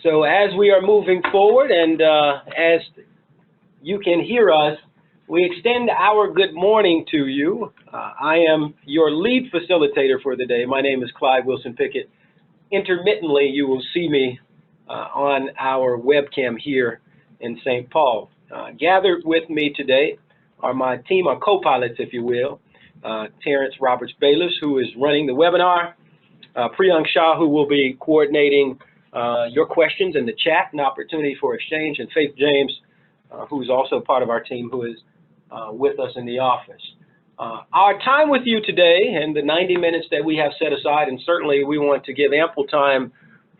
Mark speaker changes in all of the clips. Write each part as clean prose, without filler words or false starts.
Speaker 1: So as we are moving forward and as you can hear us, we extend our good morning to you. I am your lead facilitator for the day. My name is Clyde Wilson Pickett. Intermittently, you will see me on our webcam here in St. Paul. Gathered with me today are my team, our co-pilots, if you will. Terrence Roberts-Bayless, who is running the webinar. Priyank Shah, who will be coordinating your questions in the chat, an opportunity for exchange, and Faith James, who's also part of our team, who is with us in the office. Our time with you today and the 90 minutes that we have set aside, and certainly we want to give ample time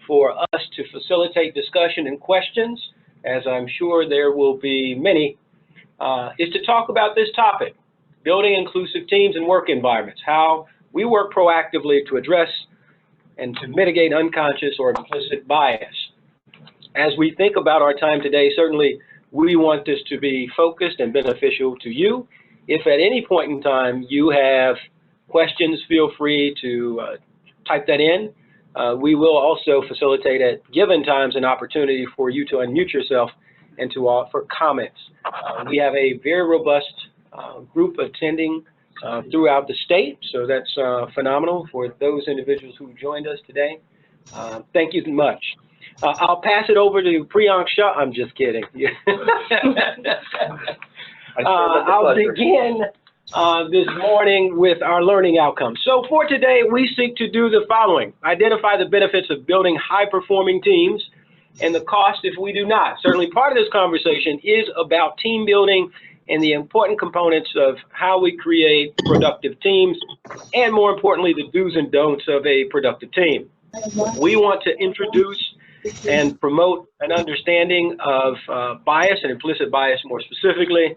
Speaker 1: for us to facilitate discussion and questions, as I'm sure there will be many, is to talk about this topic, building inclusive teams and work environments, how we work proactively to address and to mitigate unconscious or implicit bias. As we think about our time today, certainly we want this to be focused and beneficial to you. If at any point in time you have questions, feel free to type that in. We will also facilitate at given times an opportunity for you to unmute yourself and to offer comments. We have a very robust group attending throughout the state, so that's phenomenal for those individuals who joined us today. Thank you much. I'll pass it over to Priyank Shah. I'm just kidding. I'll begin this morning with our learning outcomes. So for today, we seek to do the following: identify the benefits of building high-performing teams and the cost if we do not. Certainly part of this conversation is about team building and the important components of how we create productive teams, and more importantly, the do's and don'ts of a productive team. We want to introduce and promote an understanding of bias and implicit bias more specifically,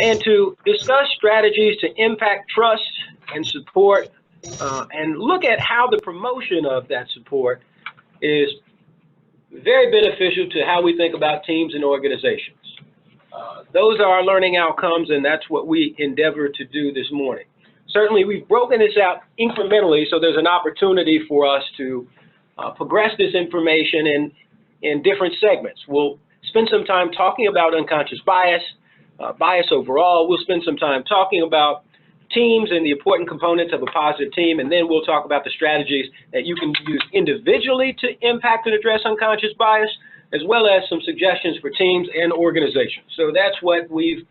Speaker 1: and to discuss strategies to impact trust and support, and look at how the promotion of that support is very beneficial to how we think about teams and organizations. Those are our learning outcomes, and that's what we endeavor to do this morning. Certainly, we've broken this out incrementally, so there's an opportunity for us to progress this information in different segments. We'll spend some time talking about unconscious bias, bias overall. We'll spend some time talking about teams and the important components of a positive team, and then we'll talk about the strategies that you can use individually to impact and address unconscious bias, as well as some suggestions for teams and organizations. So that's what we've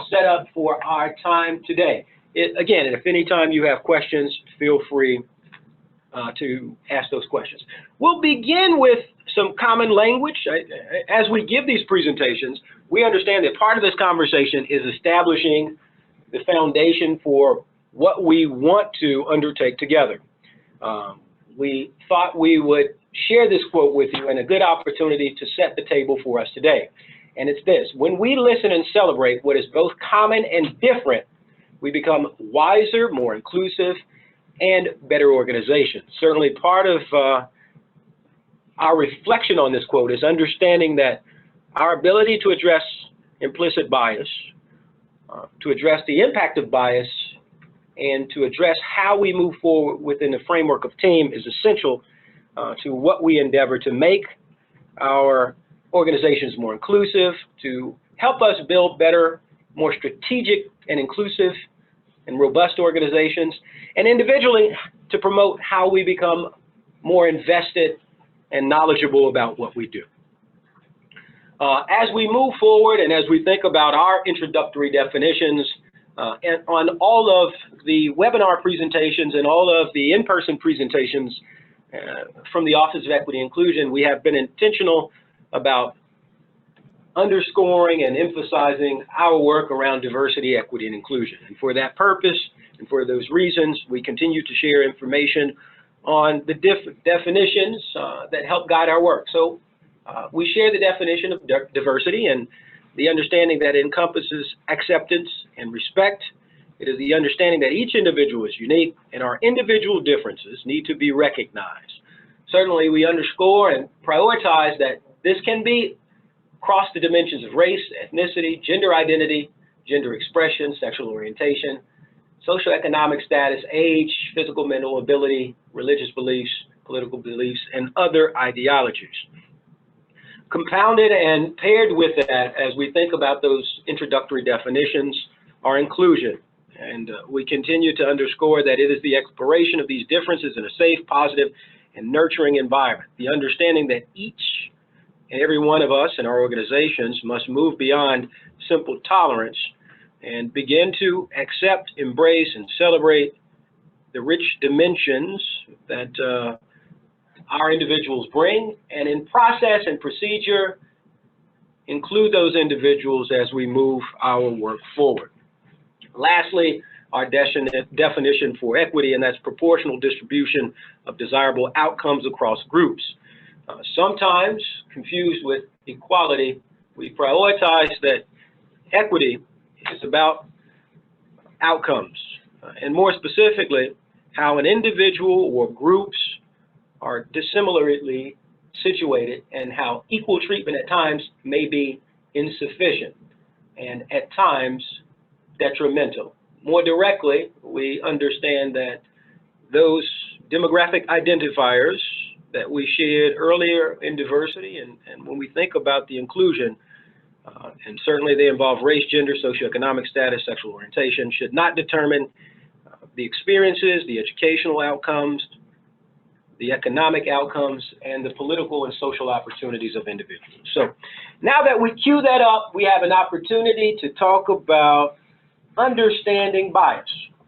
Speaker 1: set up for our time today. Again, if any time you have questions, feel free to ask those questions. We'll begin with some common language. As we give these presentations, we understand that part of this conversation is establishing the foundation for what we want to undertake together. We thought we would share this quote with you, and a good opportunity to set the table for us today. And it's this: when we listen and celebrate what is both common and different, we become wiser, more inclusive, and better organizations. Certainly part of our reflection on this quote is understanding that our ability to address implicit bias, to address the impact of bias, and to address how we move forward within the framework of team is essential to what we endeavor to make our organizations more inclusive, to help us build better, more strategic and inclusive and robust organizations, and individually to promote how we become more invested and knowledgeable about what we do. As we move forward and as we think about our introductory definitions, and on all of the webinar presentations and all of the in-person presentations from the Office of Equity and Inclusion, we have been intentional about underscoring and emphasizing our work around diversity, equity, and inclusion. And for that purpose and for those reasons, we continue to share information on the definitions that help guide our work. So we share the definition of diversity and the understanding that it encompasses acceptance and respect. It is the understanding that each individual is unique and our individual differences need to be recognized. Certainly, we underscore and prioritize that this can be across the dimensions of race, ethnicity, gender identity, gender expression, sexual orientation, socioeconomic status, age, physical, mental ability, religious beliefs, political beliefs, and other ideologies. Compounded and paired with that, as we think about those introductory definitions, are inclusion. And we continue to underscore that it is the exploration of these differences in a safe, positive, and nurturing environment. The understanding that each and every one of us in our organizations must move beyond simple tolerance and begin to accept, embrace, and celebrate the rich dimensions that our individuals bring, and in process and procedure, include those individuals as we move our work forward. Lastly, our definition for equity, and that's proportional distribution of desirable outcomes across groups. Sometimes confused with equality, we prioritize that equity is about outcomes, and more specifically, how an individual or groups are dissimilarly situated and how equal treatment at times may be insufficient and at times detrimental. More directly, we understand that those demographic identifiers that we shared earlier in diversity, and when we think about the inclusion, and certainly they involve race, gender, socioeconomic status, sexual orientation, should not determine the experiences, the educational outcomes, the economic outcomes, and the political and social opportunities of individuals. So now that we cue that up, we have an opportunity to talk about understanding bias.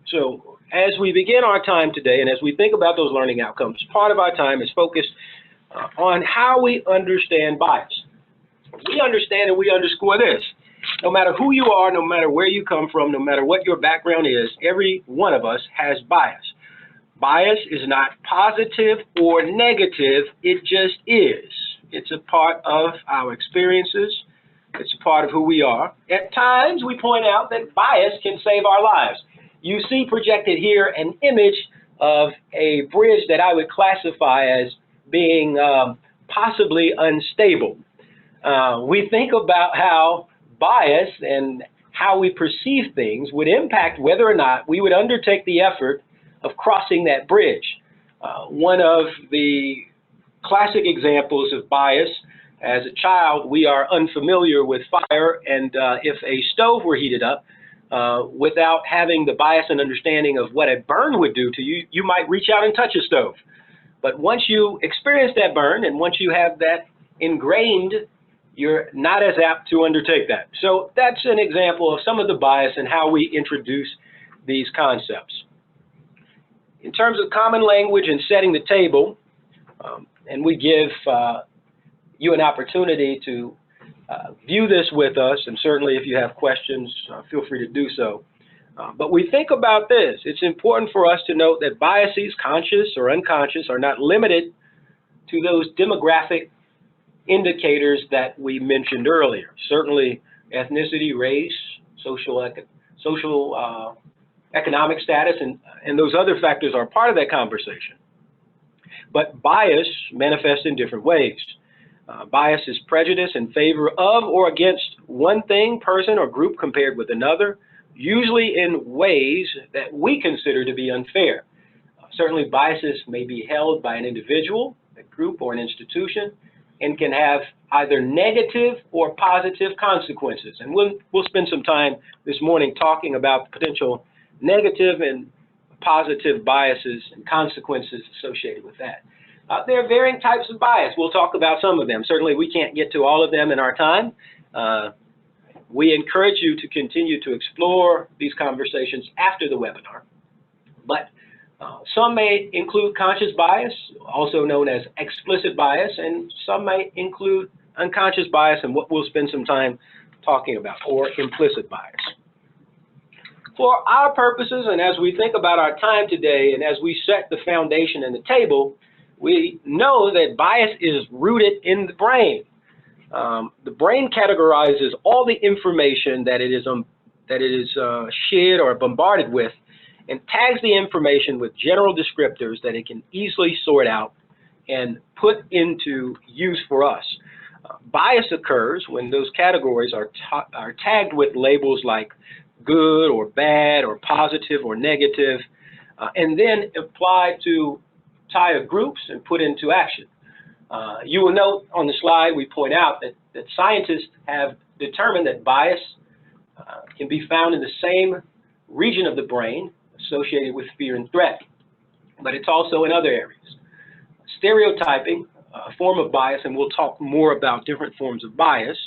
Speaker 1: So as we begin our time today, and as we think about those learning outcomes, part of our time is focused on how we understand bias. We understand and we underscore this. No matter who you are, no matter where you come from, no matter what your background is, every one of us has bias. Bias is not positive or negative, it just is. It's a part of our experiences. It's a part of who we are. At times, we point out that bias can save our lives. You see projected here an image of a bridge that I would classify as being possibly unstable. We think about how bias and how we perceive things would impact whether or not we would undertake the effort of crossing that bridge. One of the classic examples of bias, as a child, we are unfamiliar with fire, and if a stove were heated up, without having the bias and understanding of what a burn would do to you, you might reach out and touch a stove. But once you experience that burn, and once you have that ingrained, you're not as apt to undertake that. So that's an example of some of the bias and how we introduce these concepts. In terms of common language and setting the table, and we give you an opportunity to view this with us, and certainly if you have questions, feel free to do so. But we think about this. It's important for us to note that biases, conscious or unconscious, are not limited to those demographic indicators that we mentioned earlier. Certainly ethnicity, race, economic status, and those other factors are part of that conversation. But bias manifests in different ways. Bias is prejudice in favor of or against one thing, person, or group compared with another, usually in ways that we consider to be unfair. Certainly biases may be held by an individual, a group, or an institution, and can have either negative or positive consequences. And we'll spend some time this morning talking about the potential negative and positive biases and consequences associated with that. There are varying types of bias. We'll talk about some of them. Certainly we can't get to all of them in our time. We encourage you to continue to explore these conversations after the webinar. But some may include conscious bias, also known as explicit bias, and some may include unconscious bias, and what we'll spend some time talking about, or implicit bias. For our purposes, and as we think about our time today, and as we set the foundation and the table, we know that bias is rooted in the brain. The brain categorizes all the information that it is shared or bombarded with, and tags the information with general descriptors that it can easily sort out and put into use for us. Bias occurs when those categories are tagged with labels like good or bad or positive or negative, and then applied to entire groups and put into action. You will note on the slide we point out that scientists have determined that bias can be found in the same region of the brain associated with fear and threat, but it's also in other areas. Stereotyping, a form of bias, and we'll talk more about different forms of bias,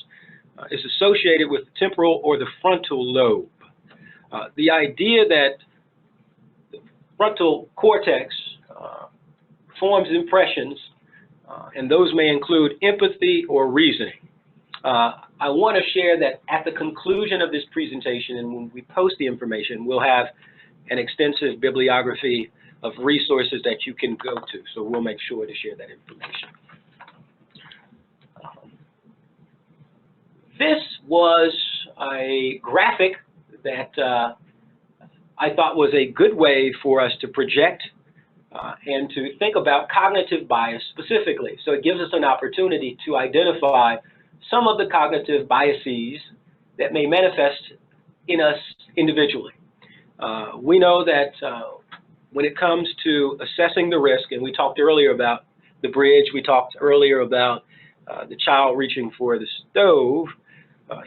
Speaker 1: is associated with the temporal or the frontal lobe. The idea that the frontal cortex forms impressions, and those may include empathy or reasoning. I want to share that at the conclusion of this presentation, and when we post the information, we'll have an extensive bibliography of resources that you can go to, so we'll make sure to share that information. This was a graphic that I thought was a good way for us to project and to think about cognitive bias specifically. So it gives us an opportunity to identify some of the cognitive biases that may manifest in us individually. We know that when it comes to assessing the risk, and we talked earlier about the bridge, we talked earlier about the child reaching for the stove,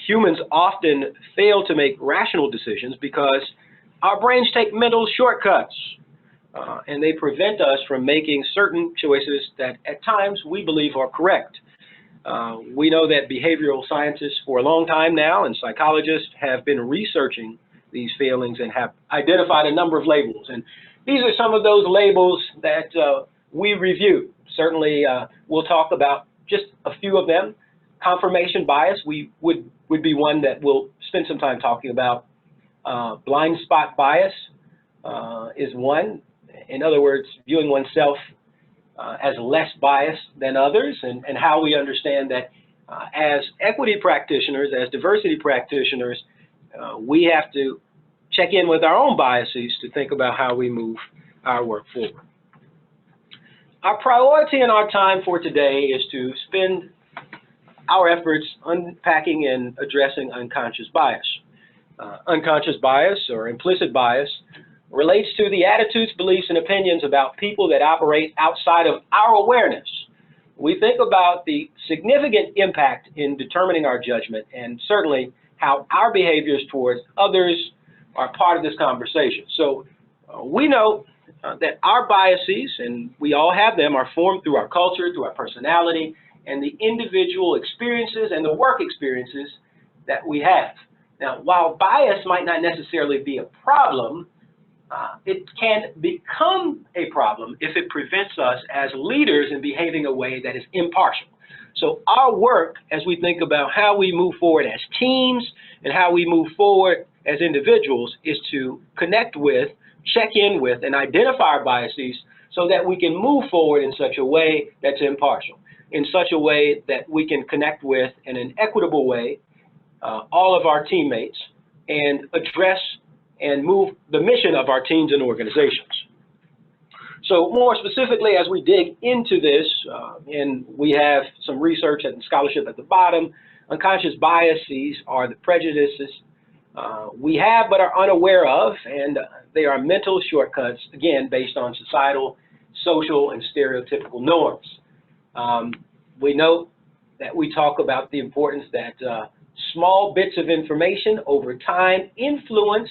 Speaker 1: humans often fail to make rational decisions because our brains take mental shortcuts, and they prevent us from making certain choices that at times we believe are correct. We know that behavioral scientists for a long time now and psychologists have been researching these failings and have identified a number of labels. And these are some of those labels that we reviewed. Certainly, we'll talk about just a few of them. Confirmation bias would be one that we'll spend some time talking about. Blind spot bias is one. In other words, viewing oneself as less biased than others, and how we understand that as equity practitioners, as diversity practitioners, we have to check in with our own biases to think about how we move our work forward. Our priority in our time for today is to spend our efforts unpacking and addressing unconscious bias. Unconscious bias, or implicit bias, relates to the attitudes, beliefs, and opinions about people that operate outside of our awareness. We think about the significant impact in determining our judgment, and certainly how our behaviors towards others are part of this conversation. So we know that our biases, and we all have them, are formed through our culture, through our personality, and the individual experiences and the work experiences that we have. Now, while bias might not necessarily be a problem, it can become a problem if it prevents us as leaders in behaving a way that is impartial. So our work, as we think about how we move forward as teams and how we move forward as individuals, is to connect with, check in with, and identify our biases so that we can move forward in such a way that's impartial, in such a way that we can connect with, in an equitable way, all of our teammates and address and move the mission of our teams and organizations. So more specifically, as we dig into this, and we have some research and scholarship at the bottom, unconscious biases are the prejudices we have but are unaware of, and they are mental shortcuts, again, based on societal, social, and stereotypical norms. We note that we talk about the importance that small bits of information over time influence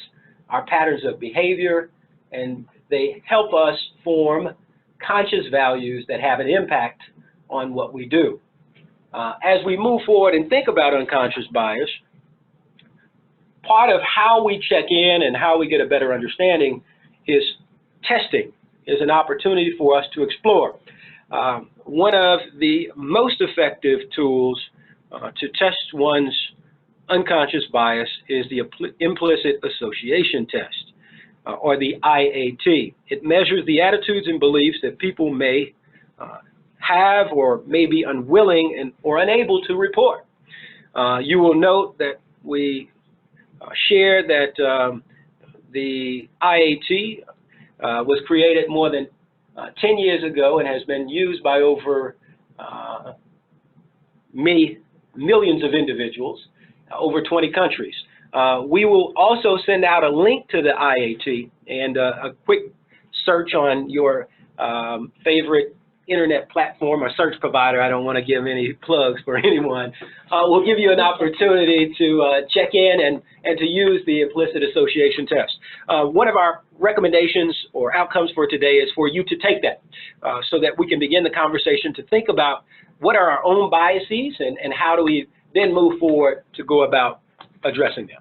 Speaker 1: our patterns of behavior, and they help us form conscious values that have an impact on what we do. As we move forward and think about unconscious bias, part of how we check in and how we get a better understanding is testing, is an opportunity for us to explore. One of the most effective tools to test one's unconscious bias is the implicit association test, or the IAT. It measures the attitudes and beliefs that people may have or may be unwilling or unable to report. You will note that we share that the IAT was created more than 10 years ago and has been used by over many millions of individuals, over 20 countries. We will also send out a link to the IAT, and a quick search on your favorite internet platform or search provider, I don't want to give any plugs for anyone, will give you an opportunity to check in and to use the implicit association test. One of our recommendations or outcomes for today is for you to take that so that we can begin the conversation to think about what are our own biases and how do we then move forward to go about addressing them.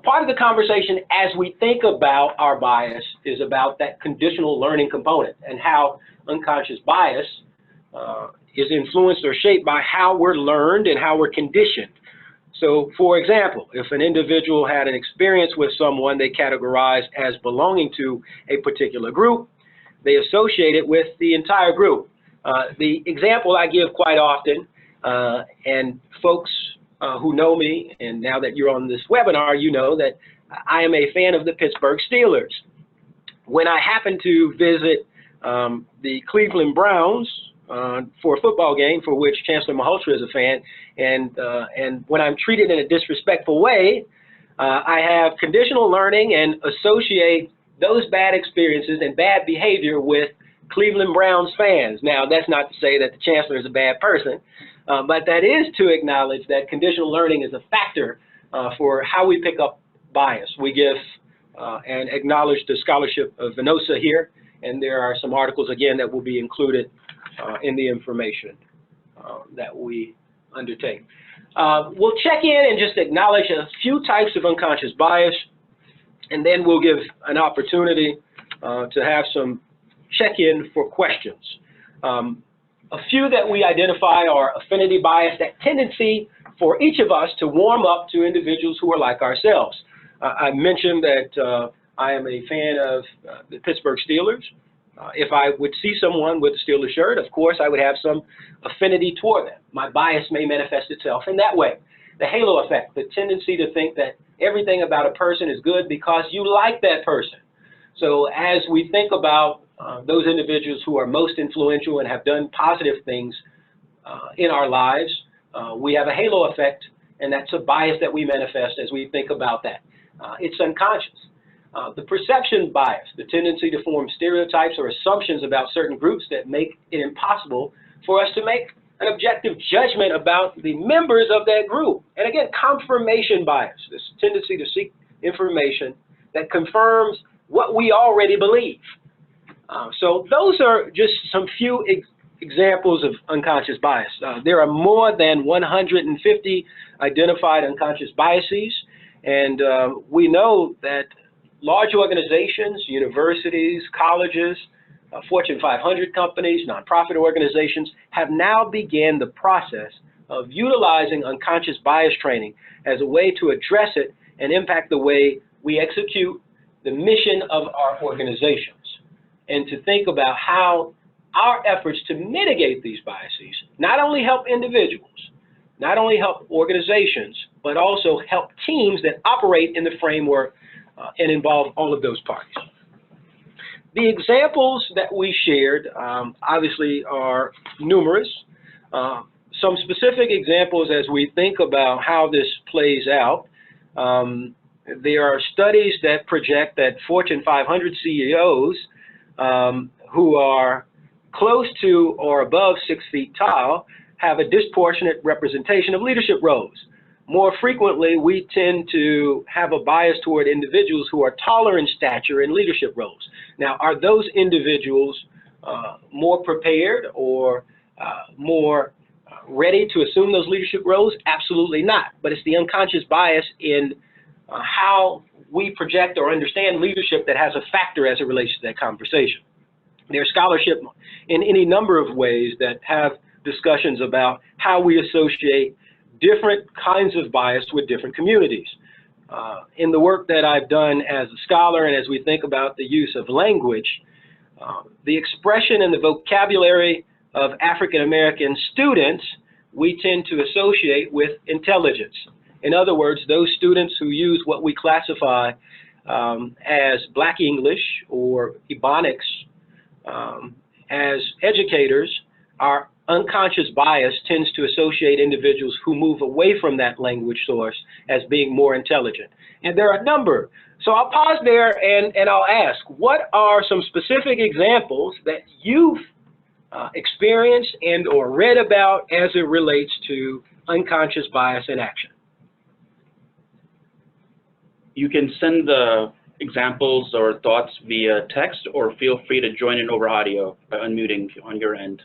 Speaker 1: Part of the conversation as we think about our bias is about that conditional learning component and how unconscious bias is influenced or shaped by how we're learned and how we're conditioned. So, for example, if an individual had an experience with someone they categorize as belonging to a particular group, they associate it with the entire group. The example I give quite often, and folks who know me, and now that you're on this webinar, you know that I am a fan of the Pittsburgh Steelers. When I happen to visit the Cleveland Browns for a football game for which Chancellor Malhotra is a fan, and when I'm treated in a disrespectful way, I have conditional learning and associate those bad experiences and bad behavior with Cleveland Browns fans. Now, that's not to say that the Chancellor is a bad person, but that is to acknowledge that conditional learning is a factor for how we pick up bias. We give and acknowledge the scholarship of Venosa here, and there are some articles, again, that will be included in the information that we undertake. We'll check in and just acknowledge a few types of unconscious bias, and then we'll give an opportunity to have some check-in for questions. A few that we identify are affinity bias, that tendency for each of us to warm up to individuals who are like ourselves. I mentioned that I am a fan of the Pittsburgh Steelers. If I would see someone with a Steelers shirt, of course, I would have some affinity toward them. My bias may manifest itself in that way. The halo effect, the tendency to think that everything about a person is good because you like that person. So as we think about those individuals who are most influential and have done positive things in our lives, we have a halo effect, and that's a bias that we manifest as we think about that. It's unconscious. The perception bias, the tendency to form stereotypes or assumptions about certain groups that make it impossible for us to make an objective judgment about the members of that group. And again, confirmation bias, this tendency to seek information that confirms what we already believe. So those are just some few examples of unconscious bias. There are more than 150 identified unconscious biases, and we know that large organizations, universities, colleges, Fortune 500 companies, nonprofit organizations have now begun the process of utilizing unconscious bias training as a way to address it and impact the way we execute the mission of our organizations, and to think about how our efforts to mitigate these biases not only help individuals, not only help organizations, but also help teams that operate in the framework and involve all of those parties. The examples that we shared obviously are numerous. Some specific examples as we think about how this plays out. There are studies that project that Fortune 500 CEOs who are close to or above 6 feet tall have a disproportionate representation of leadership roles. More frequently, we tend to have a bias toward individuals who are taller in stature in leadership roles. Now, are those individuals more prepared or more ready to assume those leadership roles? Absolutely not. But it's the unconscious bias in how we project or understand leadership that has a factor as it relates to that conversation. There's scholarship in any number of ways that have discussions about how we associate different kinds of bias with different communities. In the work that I've done as a scholar and as we think about the use of language, the expression and the vocabulary of African American students, we tend to associate with intelligence. In other words, those students who use what we classify as Black English or Ebonics as educators our unconscious bias tends to associate individuals who move away from that language source as being more intelligent. And there are a number. So I'll pause there and I'll ask, what are some specific examples that you've experienced and or read about as it relates to unconscious bias in action?
Speaker 2: You can send the examples or thoughts via text, or feel free to join in over audio by unmuting on your end.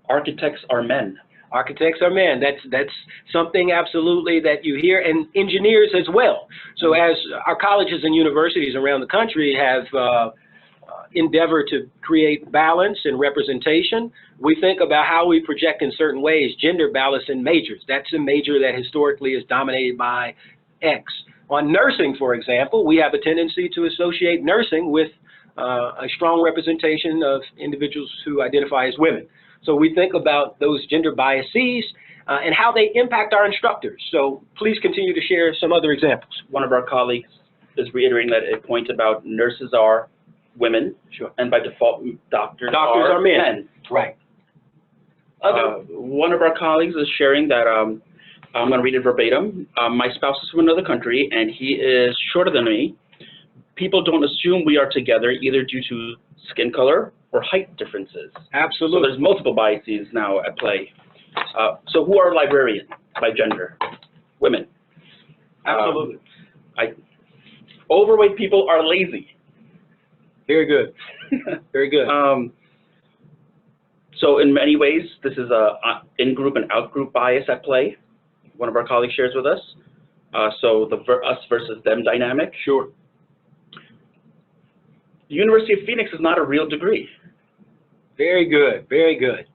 Speaker 2: Architects are men.
Speaker 1: Architects are men. That's something absolutely that you hear, and engineers as well. So as our colleges and universities around the country have endeavored to create balance and representation, we think about how we project in certain ways gender balance in majors. That's a major that historically is dominated by X. On nursing, for example, we have a tendency to associate nursing with a strong representation of individuals who identify as women. So we think about those gender biases and how they impact our instructors. So please continue to share some other examples.
Speaker 2: One of our colleagues is reiterating that a point about nurses are women,
Speaker 1: sure,
Speaker 2: and by default doctors are men.
Speaker 1: Right.
Speaker 2: One of our colleagues is sharing that, I'm going to read it verbatim, my spouse is from another country and he is shorter than me. People don't assume we are together either due to skin color or height differences.
Speaker 1: Absolutely.
Speaker 2: So there's multiple biases now at play. So who are librarians by gender? Women.
Speaker 1: Absolutely.
Speaker 2: Overweight people are lazy.
Speaker 1: Very good. Very good.
Speaker 2: So in many ways, this is a in-group and out-group bias at play. One of our colleagues shares with us. So the us versus them dynamic.
Speaker 1: Sure.
Speaker 2: The University of Phoenix is not a real degree.
Speaker 1: Very good. Very good.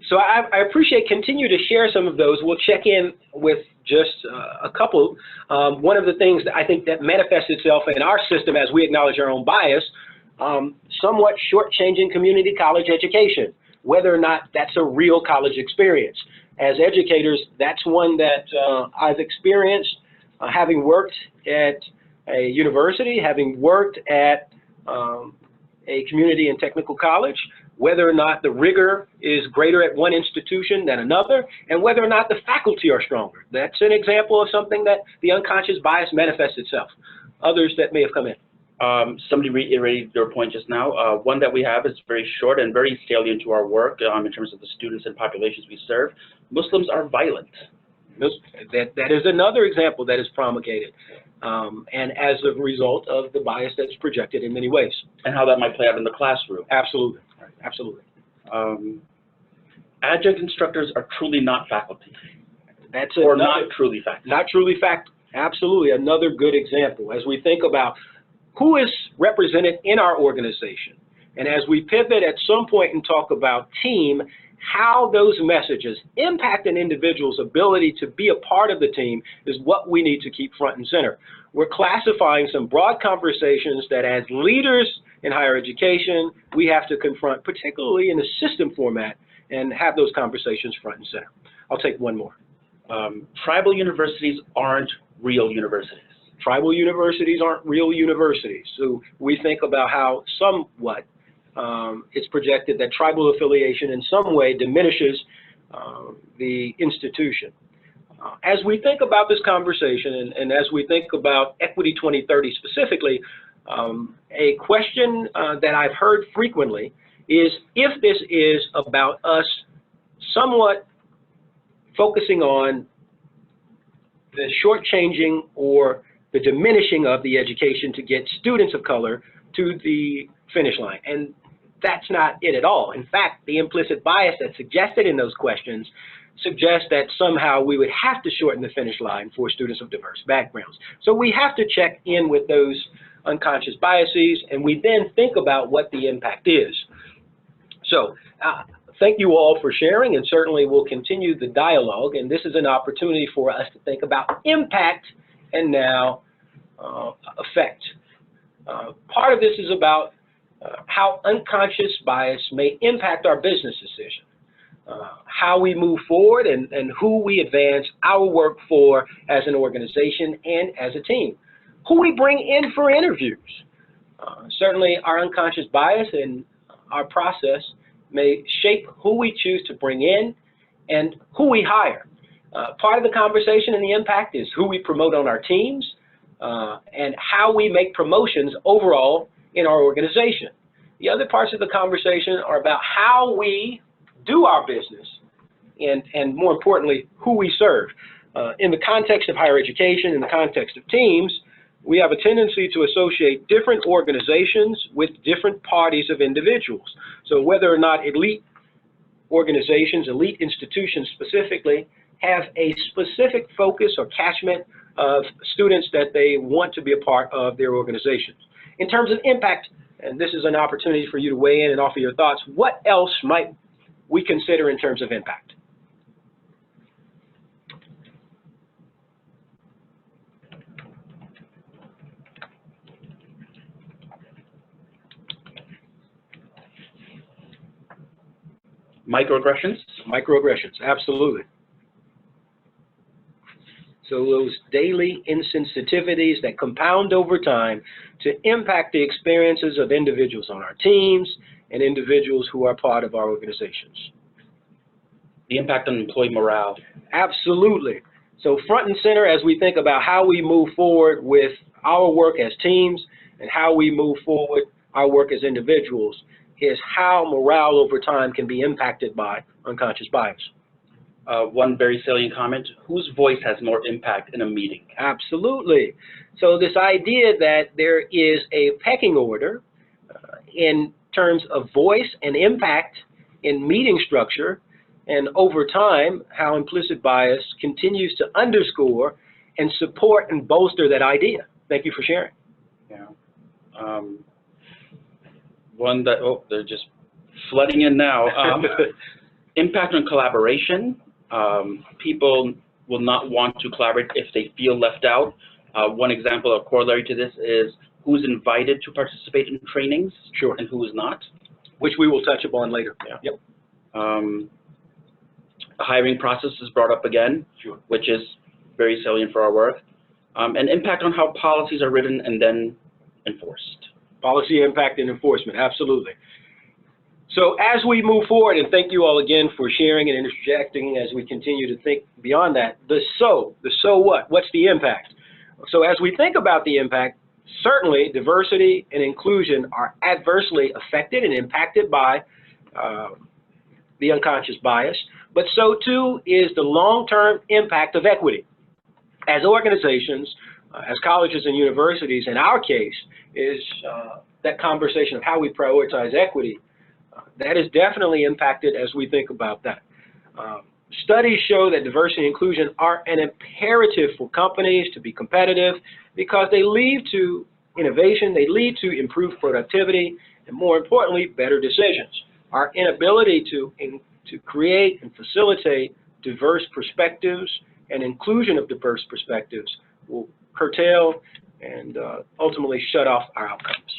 Speaker 1: So I appreciate, continue to share some of those. We'll check in with just a couple. One of the things that I think that manifests itself in our system as we acknowledge our own bias, somewhat shortchanging community college education, whether or not that's a real college experience. As educators, that's one that I've experienced having worked at a university, having worked at a community and technical college, whether or not the rigor is greater at one institution than another, and whether or not the faculty are stronger. That's an example of something that the unconscious bias manifests itself. Others that may have come in.
Speaker 2: Somebody reiterated your point just now. One that we have is very short and very salient to our work in terms of the students and populations we serve. Muslims are violent.
Speaker 1: That is another example that is promulgated, and as a result of the bias that's projected in many ways.
Speaker 2: And how that might play out in the classroom.
Speaker 1: Absolutely, absolutely.
Speaker 2: Adjunct instructors are truly not faculty.
Speaker 1: That's
Speaker 2: or not truly faculty.
Speaker 1: Not truly faculty. Absolutely, another good example as we think about who is represented in our organization, and as we pivot at some point and talk about team, how those messages impact an individual's ability to be a part of the team is what we need to keep front and center. We're classifying some broad conversations that as leaders in higher education, we have to confront, particularly in the system format, and have those conversations front and center. I'll take one more.
Speaker 2: Tribal universities aren't real universities.
Speaker 1: Tribal universities aren't real universities. So we think about how somewhat it's projected that tribal affiliation in some way diminishes the institution. As we think about this conversation and as we think about Equity 2030 specifically, a question that I've heard frequently is if this is about us somewhat focusing on the shortchanging or the diminishing of the education to get students of color to the finish line. And that's not it at all. In fact, the implicit bias that's suggested in those questions suggests that somehow we would have to shorten the finish line for students of diverse backgrounds. So we have to check in with those unconscious biases, and we then think about what the impact is. So thank you all for sharing, and certainly we'll continue the dialogue, and this is an opportunity for us to think about impact and now effect. Part of this is about how unconscious bias may impact our business decision. how we move forward, and who we advance our work for as an organization and as a team. Who we bring in for interviews. Certainly our unconscious bias and our process may shape who we choose to bring in and who we hire. Part of the conversation and the impact is who we promote on our teams and how we make promotions overall in our organization. The other parts of the conversation are about how we do our business and more importantly, who we serve. In the context of higher education, in the context of teams, we have a tendency to associate different organizations with different parties of individuals. So whether or not elite organizations, elite institutions specifically, have a specific focus or catchment of students that they want to be a part of their organizations. In terms of impact, and this is an opportunity for you to weigh in and offer your thoughts, what else might we consider in terms of impact?
Speaker 2: Microaggressions?
Speaker 1: Microaggressions, absolutely. So those daily insensitivities that compound over time to impact the experiences of individuals on our teams and individuals who are part of our organizations.
Speaker 2: The impact on employee morale.
Speaker 1: Absolutely. So front and center as we think about how we move forward with our work as teams and how we move forward our work as individuals is how morale over time can be impacted by unconscious bias.
Speaker 2: One very salient comment, whose voice has more impact in a meeting?
Speaker 1: Absolutely. So this idea that there is a pecking order in terms of voice and impact in meeting structure, and over time, how implicit bias continues to underscore and support and bolster that idea. Thank you for sharing.
Speaker 2: Yeah. One that, oh, they're just flooding in now. Impact on collaboration. People will not want to collaborate if they feel left out. One example, a corollary to this is who's invited to participate in trainings,
Speaker 1: sure,
Speaker 2: and who is not.
Speaker 1: Which we will touch upon later.
Speaker 2: Yeah.
Speaker 1: Yep.
Speaker 2: The hiring process is brought up again,
Speaker 1: sure,
Speaker 2: which is very salient for our work. And impact on how policies are written and then enforced.
Speaker 1: Policy impact and enforcement, absolutely. So as we move forward, and thank you all again for sharing and interjecting as we continue to think beyond that, the so what? What's the impact? So as we think about the impact, certainly diversity and inclusion are adversely affected and impacted by the unconscious bias, but so too is the long-term impact of equity. As organizations, as colleges and universities, in our case, is that conversation of how we prioritize equity. That is definitely impacted as we think about that. Studies show that diversity and inclusion are an imperative for companies to be competitive because they lead to innovation, they lead to improved productivity, and more importantly, better decisions. Our inability to create and facilitate diverse perspectives and inclusion of diverse perspectives will curtail and ultimately shut off our outcomes.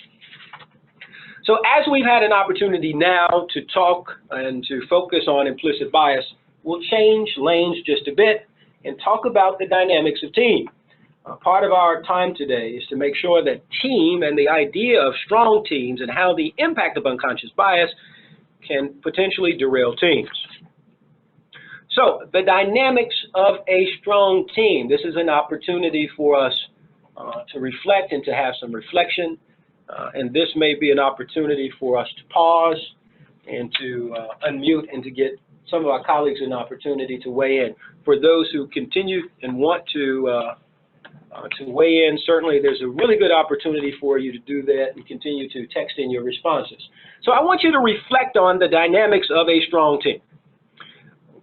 Speaker 1: So as we've had an opportunity now to talk and to focus on implicit bias, we'll change lanes just a bit and talk about the dynamics of team. Part of our time today is to make sure that team and the idea of strong teams and how the impact of unconscious bias can potentially derail teams. So the dynamics of a strong team, this is an opportunity for us to reflect and to have some reflection. And this may be an opportunity for us to pause and to unmute and to get some of our colleagues an opportunity to weigh in. For those who continue and want to weigh in, certainly there's a really good opportunity for you to do that and continue to text in your responses. So I want you to reflect on the dynamics of a strong team.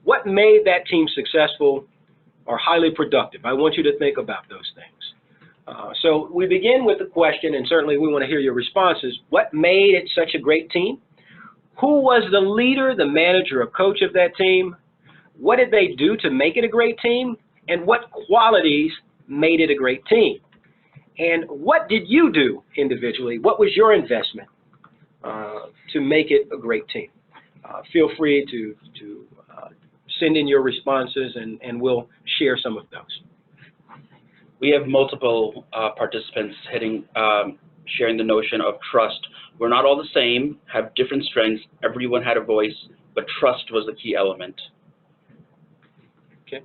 Speaker 1: What made that team successful or highly productive? I want you to think about those things. So we begin with the question, and certainly we want to hear your responses. What made it such a great team? Who was the leader, the manager, or coach of that team? What did they do to make it a great team? And what qualities made it a great team? And what did you do individually? What was your investment to make it a great team? Feel free to send in your responses, and we'll share some of those.
Speaker 2: We have multiple participants sharing the notion of trust. We're not all the same, have different strengths. Everyone had a voice, but trust was the key element.
Speaker 1: Okay.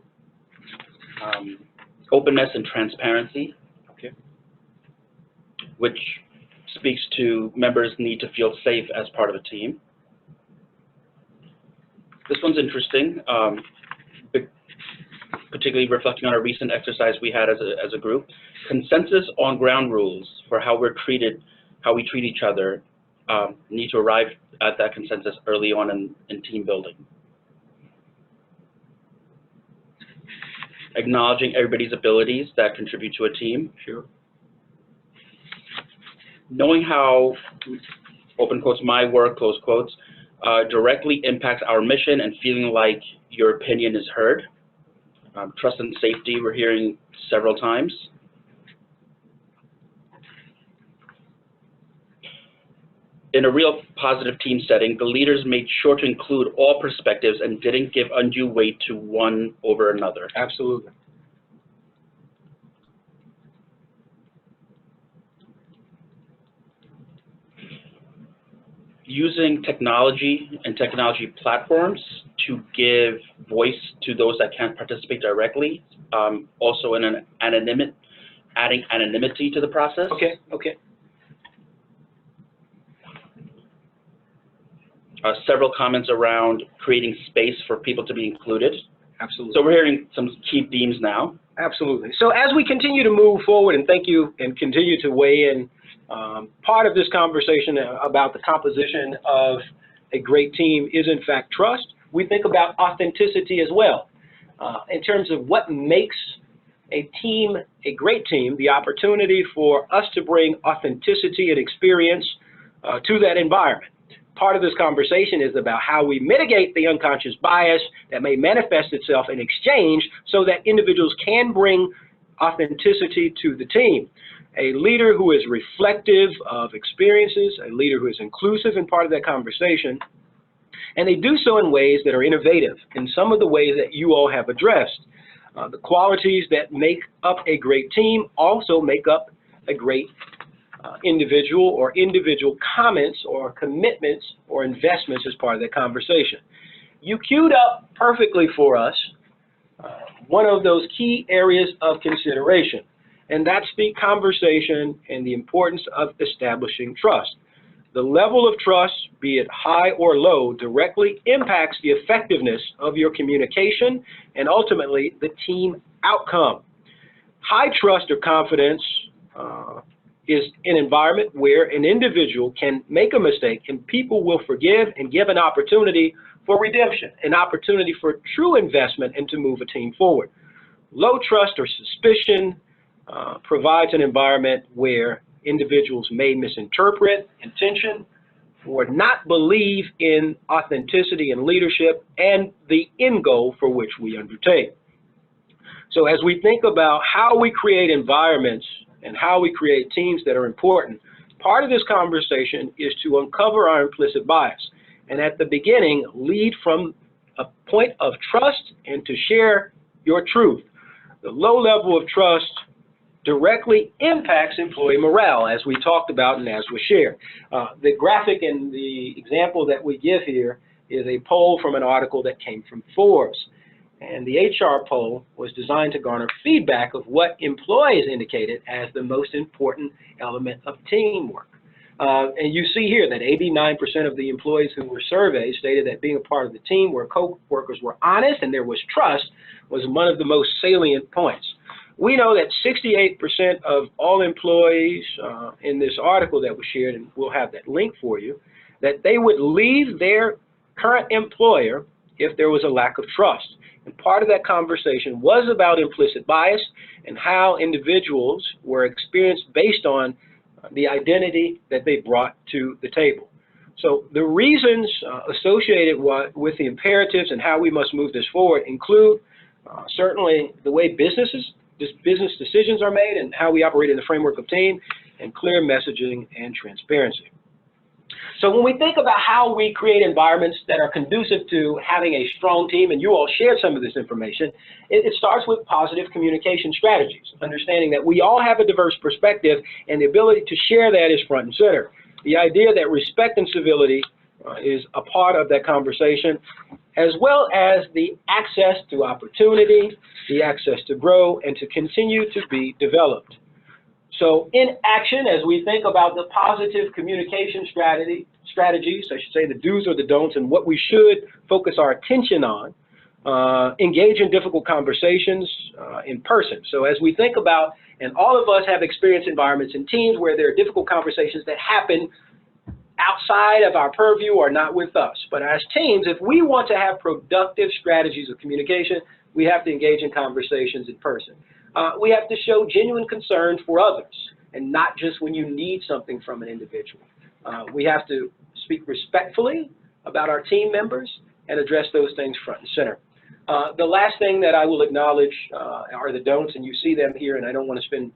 Speaker 2: Openness and transparency.
Speaker 1: Okay.
Speaker 2: Which speaks to members' need to feel safe as part of a team. This one's interesting, particularly reflecting on a recent exercise we had as a group. Consensus on ground rules for how we treat each other. Need to arrive at that consensus early on in team building. Acknowledging everybody's abilities that contribute to a team.
Speaker 1: Sure.
Speaker 2: Knowing how, open quotes, my work, close quotes, directly impacts our mission and feeling like your opinion is heard. Trust and safety, we're hearing several times. In a real positive team setting, the leaders made sure to include all perspectives and didn't give undue weight to one over another.
Speaker 1: Absolutely.
Speaker 2: Using technology and technology platforms to give voice to those that can't participate directly, also in an adding anonymity to the process.
Speaker 1: Okay, okay.
Speaker 2: Several comments around creating space for people to be included.
Speaker 1: Absolutely.
Speaker 2: So we're hearing some key themes now.
Speaker 1: Absolutely. So as we continue to move forward, and thank you, and continue to weigh in, part of this conversation about the composition of a great team is in fact trust. We think about authenticity as well. In terms of what makes a team a great team, the opportunity for us to bring authenticity and experience to that environment. Part of this conversation is about how we mitigate the unconscious bias that may manifest itself in exchange so that individuals can bring authenticity to the team. A leader who is reflective of experiences, a leader who is inclusive in part of that conversation, and they do so in ways that are innovative in some of the ways that you all have addressed. The qualities that make up a great team also make up a great individual or individual comments or commitments or investments as part of that conversation. You queued up perfectly for us one of those key areas of consideration, and that's the conversation and the importance of establishing trust. The level of trust, be it high or low, directly impacts the effectiveness of your communication and ultimately the team outcome. High trust or confidence is an environment where an individual can make a mistake and people will forgive and give an opportunity for redemption, an opportunity for true investment and to move a team forward. Low trust or suspicion provides an environment where individuals may misinterpret intention or not believe in authenticity and leadership and the end goal for which we undertake. So as we think about how we create environments and how we create teams that are important, part of this conversation is to uncover our implicit bias. And at the beginning, lead from a point of trust and to share your truth. The low level of trust directly impacts employee morale, as we talked about and as was shared. The graphic and the example that we give here is a poll from an article that came from Forbes. And the HR poll was designed to garner feedback of what employees indicated as the most important element of teamwork. And you see here that 89% of the employees who were surveyed stated that being a part of the team where co-workers were honest and there was trust was one of the most salient points. We know that 68% of all employees in this article that was shared, and we'll have that link for you, that they would leave their current employer if there was a lack of trust. And part of that conversation was about implicit bias and how individuals were experienced based on the identity that they brought to the table. So the reasons associated with the imperatives and how we must move this forward include certainly the way business decisions are made and how we operate in the framework of team, and clear messaging and transparency. So when we think about how we create environments that are conducive to having a strong team, and you all shared some of this information, it starts with positive communication strategies, understanding that we all have a diverse perspective and the ability to share that is front and center. The idea that respect and civility is a part of that conversation, as well as the access to opportunity, the access to grow, and to continue to be developed. So in action, as we think about the positive communication strategies, I should say the do's or the don'ts, and what we should focus our attention on, engage in difficult conversations in person. So as we think about, and all of us have experienced environments and teams where there are difficult conversations that happen outside of our purview or not with us. But as teams, if we want to have productive strategies of communication, we have to engage in conversations in person. We have to show genuine concern for others, and not just when you need something from an individual. We have to speak respectfully about our team members and address those things front and center. The last thing that I will acknowledge are the don'ts, and you see them here, and I don't want to spend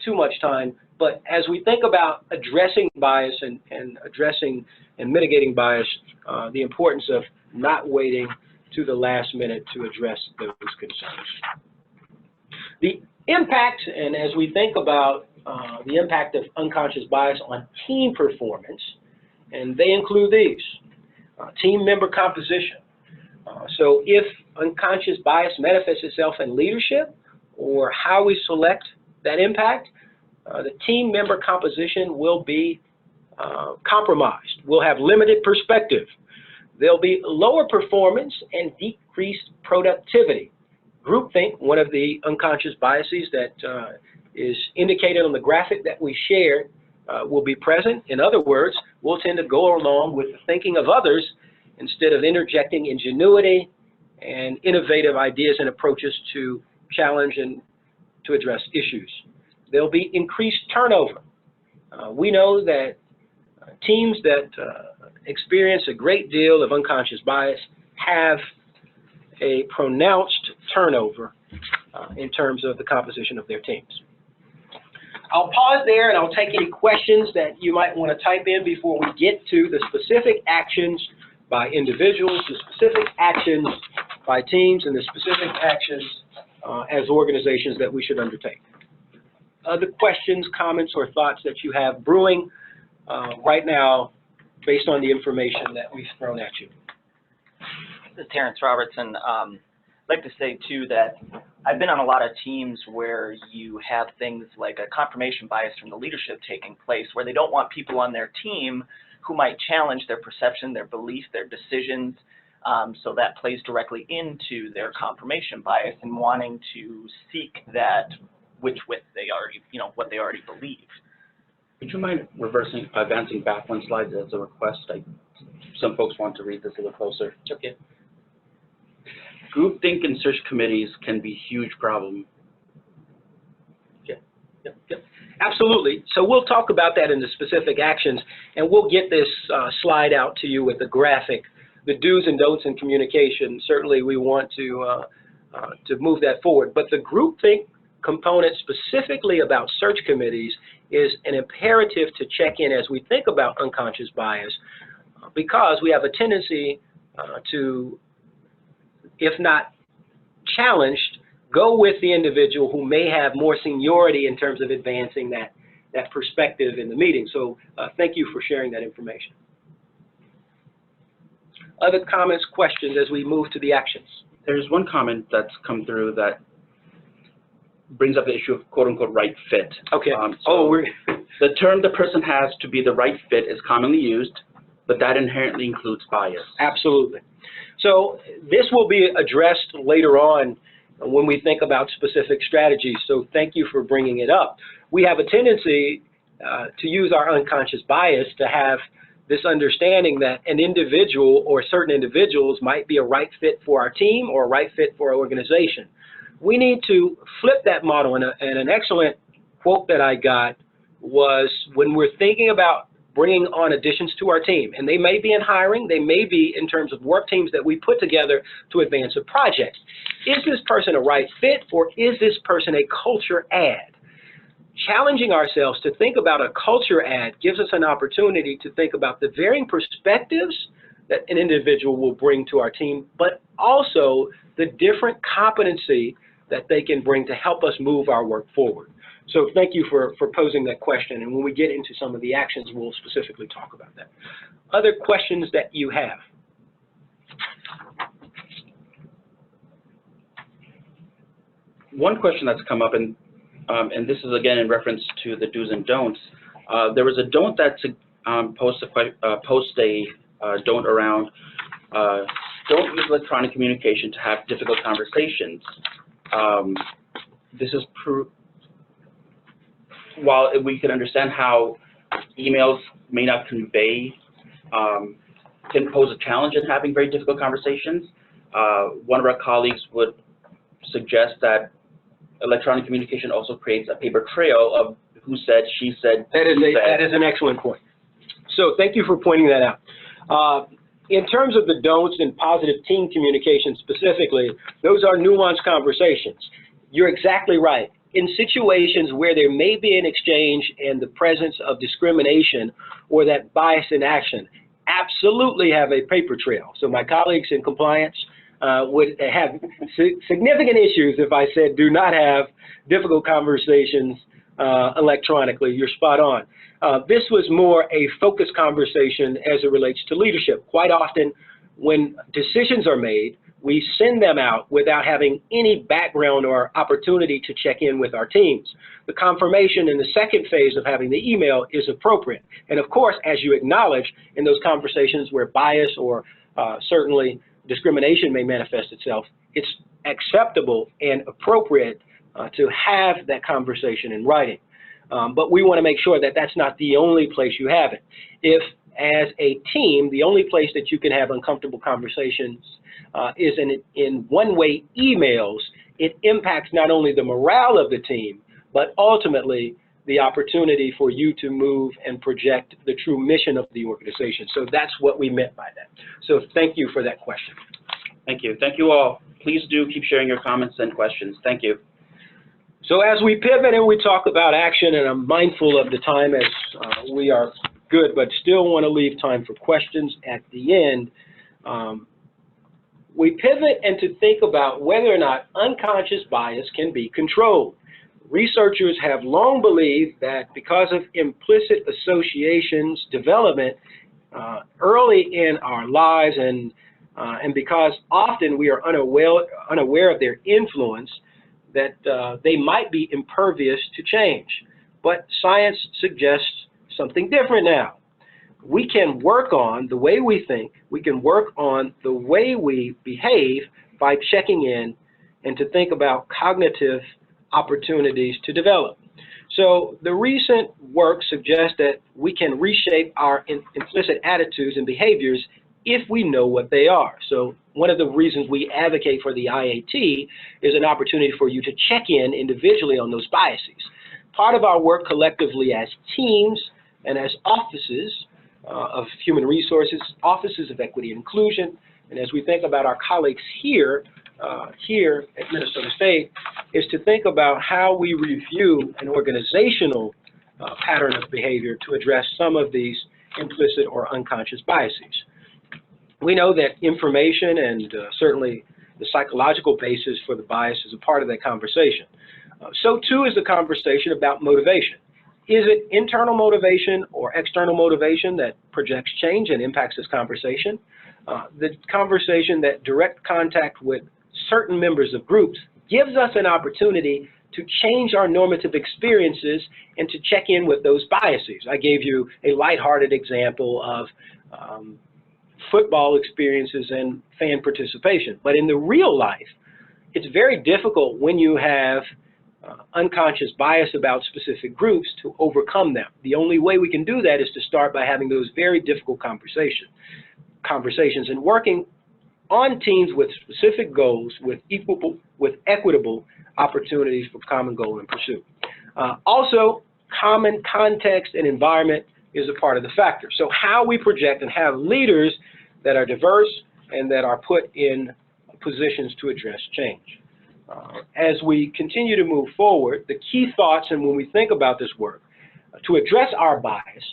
Speaker 1: too much time, but as we think about addressing bias and addressing and mitigating bias, the importance of not waiting to the last minute to address those concerns. The impact, and as we think about the impact of unconscious bias on team performance, and they include these: team member composition. So if unconscious bias manifests itself in leadership or how we select that impact, the team member composition will be compromised. We'll have limited perspective. There'll be lower performance and decreased productivity. Groupthink, one of the unconscious biases that is indicated on the graphic that we shared, will be present. In other words, we'll tend to go along with the thinking of others instead of interjecting ingenuity and innovative ideas and approaches to challenge and to address issues. There'll be increased turnover. We know that teams that experience a great deal of unconscious bias have a pronounced turnover in terms of the composition of their teams. I'll pause there and I'll take any questions that you might want to type in before we get to the specific actions by individuals, the specific actions by teams, and the specific actions as organizations that we should undertake. Other questions, comments, or thoughts that you have brewing right now based on the information that we've thrown at you?
Speaker 3: This is Terrence Robertson. I'd like to say, too, that I've been on a lot of teams where you have things like a confirmation bias from the leadership taking place, where they don't want people on their team who might challenge their perception, their belief, their decisions. So that plays directly into their confirmation bias and wanting to seek that which with they already, what they already believe.
Speaker 2: Would you mind advancing back one slide as a request? Some folks want to read this a little closer.
Speaker 1: Okay.
Speaker 2: Groupthink and search committees can be a huge problem.
Speaker 1: Yep. Absolutely. So we'll talk about that in the specific actions, and we'll get this slide out to you with the graphic, the do's and don'ts in communication. Certainly we want to move that forward. But the groupthink component specifically about search committees is an imperative to check in as we think about unconscious bias, because we have a tendency to, if not challenged, go with the individual who may have more seniority in terms of advancing that perspective in the meeting. So thank you for sharing that information. Other comments, questions as we move to the actions?
Speaker 2: There's one comment that's come through that brings up the issue of quote-unquote right fit.
Speaker 1: Okay.
Speaker 2: The term the person has to be the right fit is commonly used, but that inherently includes bias.
Speaker 1: Absolutely. So this will be addressed later on when we think about specific strategies, so thank you for bringing it up. We have a tendency to use our unconscious bias to have this understanding that an individual or certain individuals might be a right fit for our team or a right fit for our organization. We need to flip that model, and an excellent quote that I got was, when we're thinking about bringing on additions to our team, and they may be in hiring, they may be in terms of work teams that we put together to advance a project. Is this person a right fit, or is this person a culture add? challenging ourselves to think about a culture ad gives us an opportunity to think about the varying perspectives that an individual will bring to our team, but also the different competency that they can bring to help us move our work forward. So thank you for posing that question, and when we get into some of the actions, we'll specifically talk about that. Other questions that you have?
Speaker 2: One question that's come up, and this is again in reference to the do's and don'ts. There was a don't that's post a don't around don't use electronic communication to have difficult conversations. This is while we can understand how emails may not convey, can pose a challenge in having very difficult conversations. One of our colleagues would suggest that electronic communication also creates a paper trail of who said, she said,
Speaker 1: that is an excellent point. So thank you for pointing that out. In terms of the don'ts in positive team communication specifically, those are nuanced conversations. You're exactly right. In situations where there may be an exchange and the presence of discrimination or that bias in action, absolutely have a paper trail. So my colleagues in compliance would have significant issues if I said do not have difficult conversations electronically. You're spot on. This was more a focused conversation as it relates to leadership. Quite often when decisions are made, we send them out without having any background or opportunity to check in with our teams. The confirmation in the second phase of having the email is appropriate. And of course, as you acknowledge in those conversations where bias or certainly discrimination may manifest itself, it's acceptable and appropriate to have that conversation in writing. But we want to make sure that that's not the only place you have it. If, as a team, the only place that you can have uncomfortable conversations is in one-way emails, it impacts not only the morale of the team, but ultimately the opportunity for you to move and project the true mission of the organization. So that's what we meant by that. So thank you for that question.
Speaker 2: Thank you. Thank you all. Please do keep sharing your comments and questions. Thank you.
Speaker 1: So as we pivot and we talk about action, and I'm mindful of the time as we are good, but still want to leave time for questions at the end, we pivot and to think about whether or not unconscious bias can be controlled. Researchers have long believed that because of implicit associations development early in our lives and because often we are unaware of their influence, that they might be impervious to change. But science suggests something different now. We can work on the way we think, we can work on the way we behave by checking in and to think about cognitive opportunities to develop. So the recent work suggests that we can reshape our implicit attitudes and behaviors if we know what they are. So one of the reasons we advocate for the IAT is an opportunity for you to check in individually on those biases. Part of our work collectively as teams and as offices of human resources, offices of equity and inclusion, and as we think about our colleagues here at Minnesota State, is to think about how we review an organizational pattern of behavior to address some of these implicit or unconscious biases. We know that information and certainly the psychological basis for the bias is a part of that conversation. So too is the conversation about motivation. Is it internal motivation or external motivation that projects change and impacts this conversation? The conversation that direct contact with certain members of groups gives us an opportunity to change our normative experiences and to check in with those biases. I gave you a lighthearted example of football experiences and fan participation. But in the real life, it's very difficult when you have unconscious bias about specific groups to overcome them. The only way we can do that is to start by having those very difficult conversations and working on teams with specific goals, with equitable opportunities for common goal and pursuit. Also, common context and environment is a part of the factor. So how we project and have leaders that are diverse and that are put in positions to address change. as we continue to move forward, the key thoughts, and when we think about this work, to address our bias,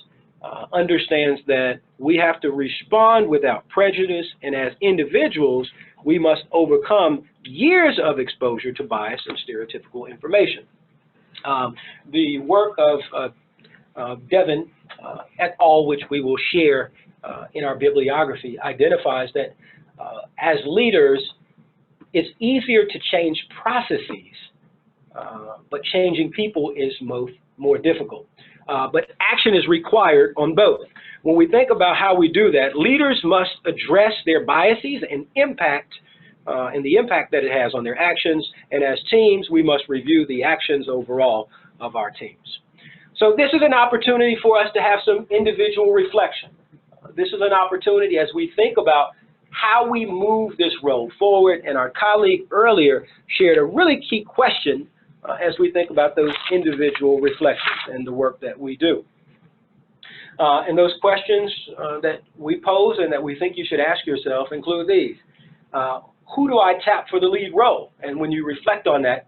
Speaker 1: understands that we have to respond without prejudice, and as individuals, we must overcome years of exposure to bias and stereotypical information. The work of Devin et al., which we will share in our bibliography, identifies that as leaders, it's easier to change processes, but changing people is more difficult. But action is required on both. When we think about how we do that, leaders must address their biases and impact, and the impact that it has on their actions. And as teams, we must review the actions overall of our teams. So this is an opportunity for us to have some individual reflection. This is an opportunity as we think about how we move this road forward. And our colleague earlier shared a really key question as we think about those individual reflections and the work that we do. And those questions that we pose and that we think you should ask yourself include these. Who do I tap for the lead role? And when you reflect on that,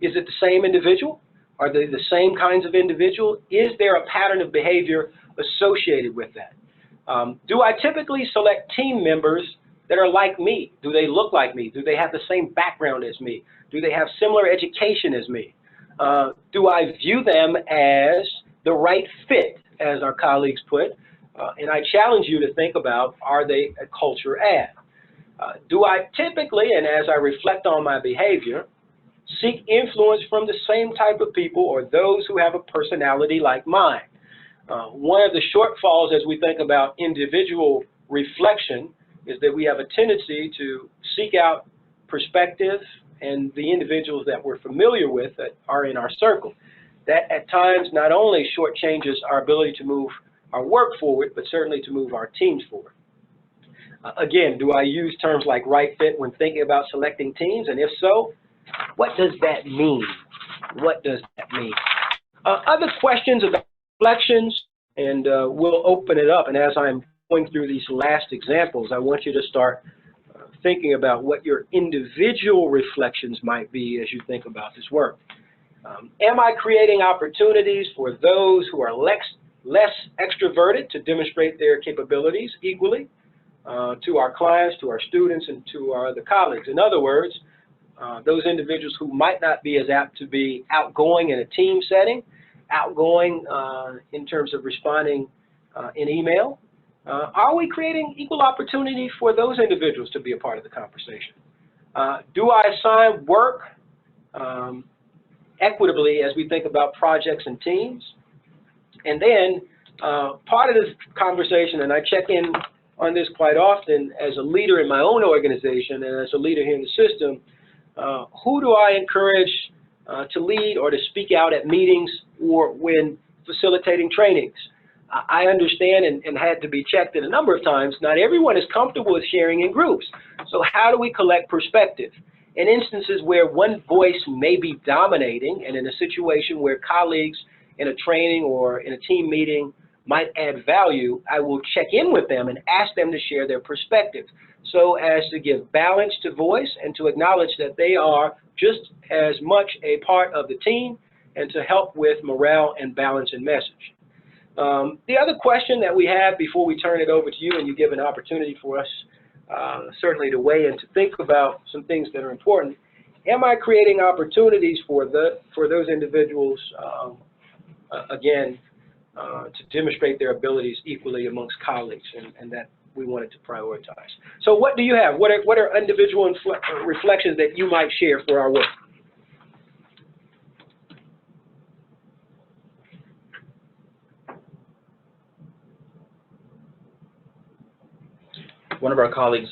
Speaker 1: is it the same individual? Are they the same kinds of individual? Is there a pattern of behavior associated with that? Do I typically select team members that are like me? Do they look like me? Do they have the same background as me? Do they have similar education as me? Do I view them as the right fit, as our colleagues put? And I challenge you to think about, are they a culture add? Do I typically, and as I reflect on my behavior, seek influence from the same type of people or those who have a personality like mine? One of the shortfalls as we think about individual reflection is that we have a tendency to seek out perspective and the individuals that we're familiar with that are in our circle. That at times not only shortchanges our ability to move our work forward, but certainly to move our teams forward. Again, do I use terms like right fit when thinking about selecting teams? And if so, what does that mean? What does that mean? Other questions about reflections, and we'll open it up. And as I'm going through these last examples, I want you to start thinking about what your individual reflections might be as you think about this work. Am I creating opportunities for those who are less extroverted to demonstrate their capabilities equally to our clients, to our students, and to our other colleagues? In other words, those individuals who might not be as apt to be outgoing in a team setting, outgoing in terms of responding in email, are we creating equal opportunity for those individuals to be a part of the conversation? Do I assign work equitably as we think about projects and teams? And then part of this conversation, and I check in on this quite often as a leader in my own organization and as a leader here in the system, who do I encourage to lead or to speak out at meetings or when facilitating trainings? I understand and had to be checked in a number of times, not everyone is comfortable with sharing in groups. So how do we collect perspective? In instances where one voice may be dominating and in a situation where colleagues in a training or in a team meeting might add value, I will check in with them and ask them to share their perspective so as to give balance to voice and to acknowledge that they are just as much a part of the team and to help with morale and balance and message. The other question that we have before we turn it over to you and you give an opportunity for us certainly to weigh in to think about some things that are important, am I creating opportunities for those individuals, again, to demonstrate their abilities equally amongst colleagues, and that we wanted to prioritize. So what do you have? What are individual reflections that you might share for our work?
Speaker 2: One of our colleagues